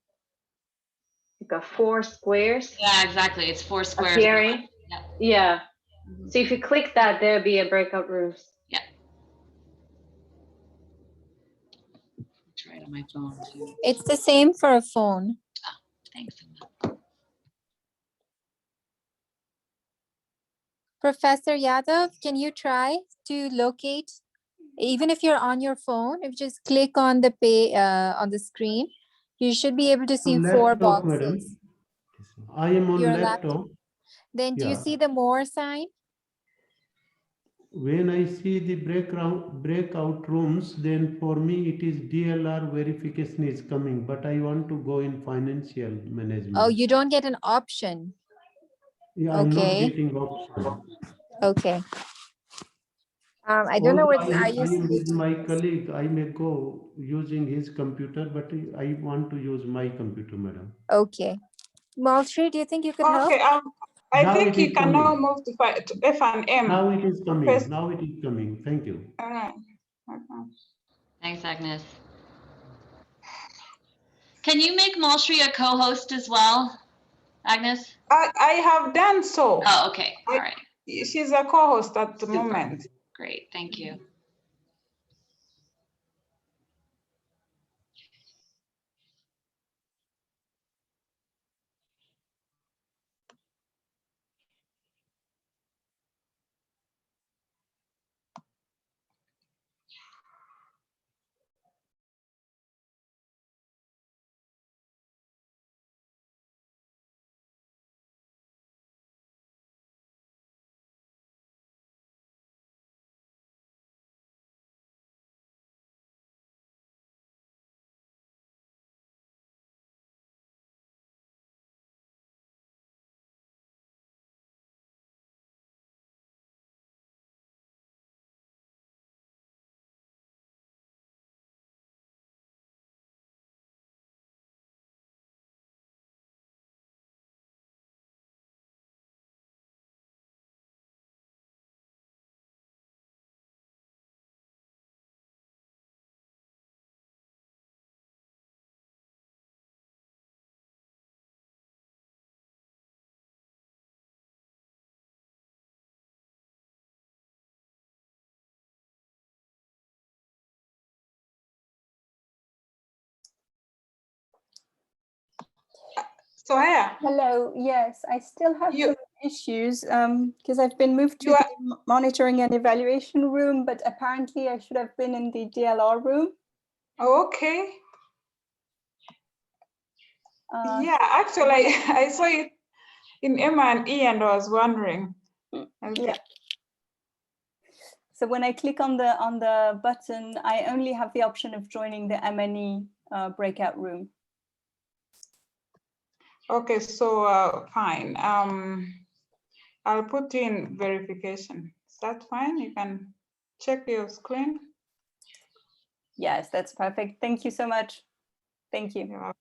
a 4 squares. Yeah, exactly. It's 4 squares. Appearing. Yep. Yeah. So if you click that, there'll be a breakout rooms. Yeah. Try it on my phone too. It's the same for a phone. Oh, thanks. Professor Yadav, can you try to locate, even if you're on your phone, if you just click on the on the screen, you should be able to see 4 Laptop, madam. boxes. I am on Your laptop. Then do you Yeah. see the more sign? When I see the breakout rooms, then for me it is DLR verification is coming, but I want to go in financial management. Oh, you don't get an option. Yeah, I'm not Okay. getting option. Okay. I don't know what I are you am with my colleague. I may go using his computer, but I want to use my computer, madam. Okay. Malshri, do you think you could help? Okay, I Now think it is you can now coming. move to F&M. Now it is coming. Professor. Now it is coming. Thank you. Thanks, Agnes. Can you make Malshri a co-host as well, Agnes? I have done so. Oh, okay. All right. She's a co-host at the moment. Great. Thank you. So yeah. Hello. Yes, I still have some issues because I've been moved to the monitoring and evaluation room, but apparently I should have been in the DLR room. Okay. Yeah, actually, I saw it in M&E and I was wondering. Okay. Yeah. So when I click on the button, I only have the option of joining the M&E breakout room. Okay, so fine. I'll put in verification. Is that fine? You can check your screen. Yes, that's perfect. Thank you so much. Thank you. Yeah.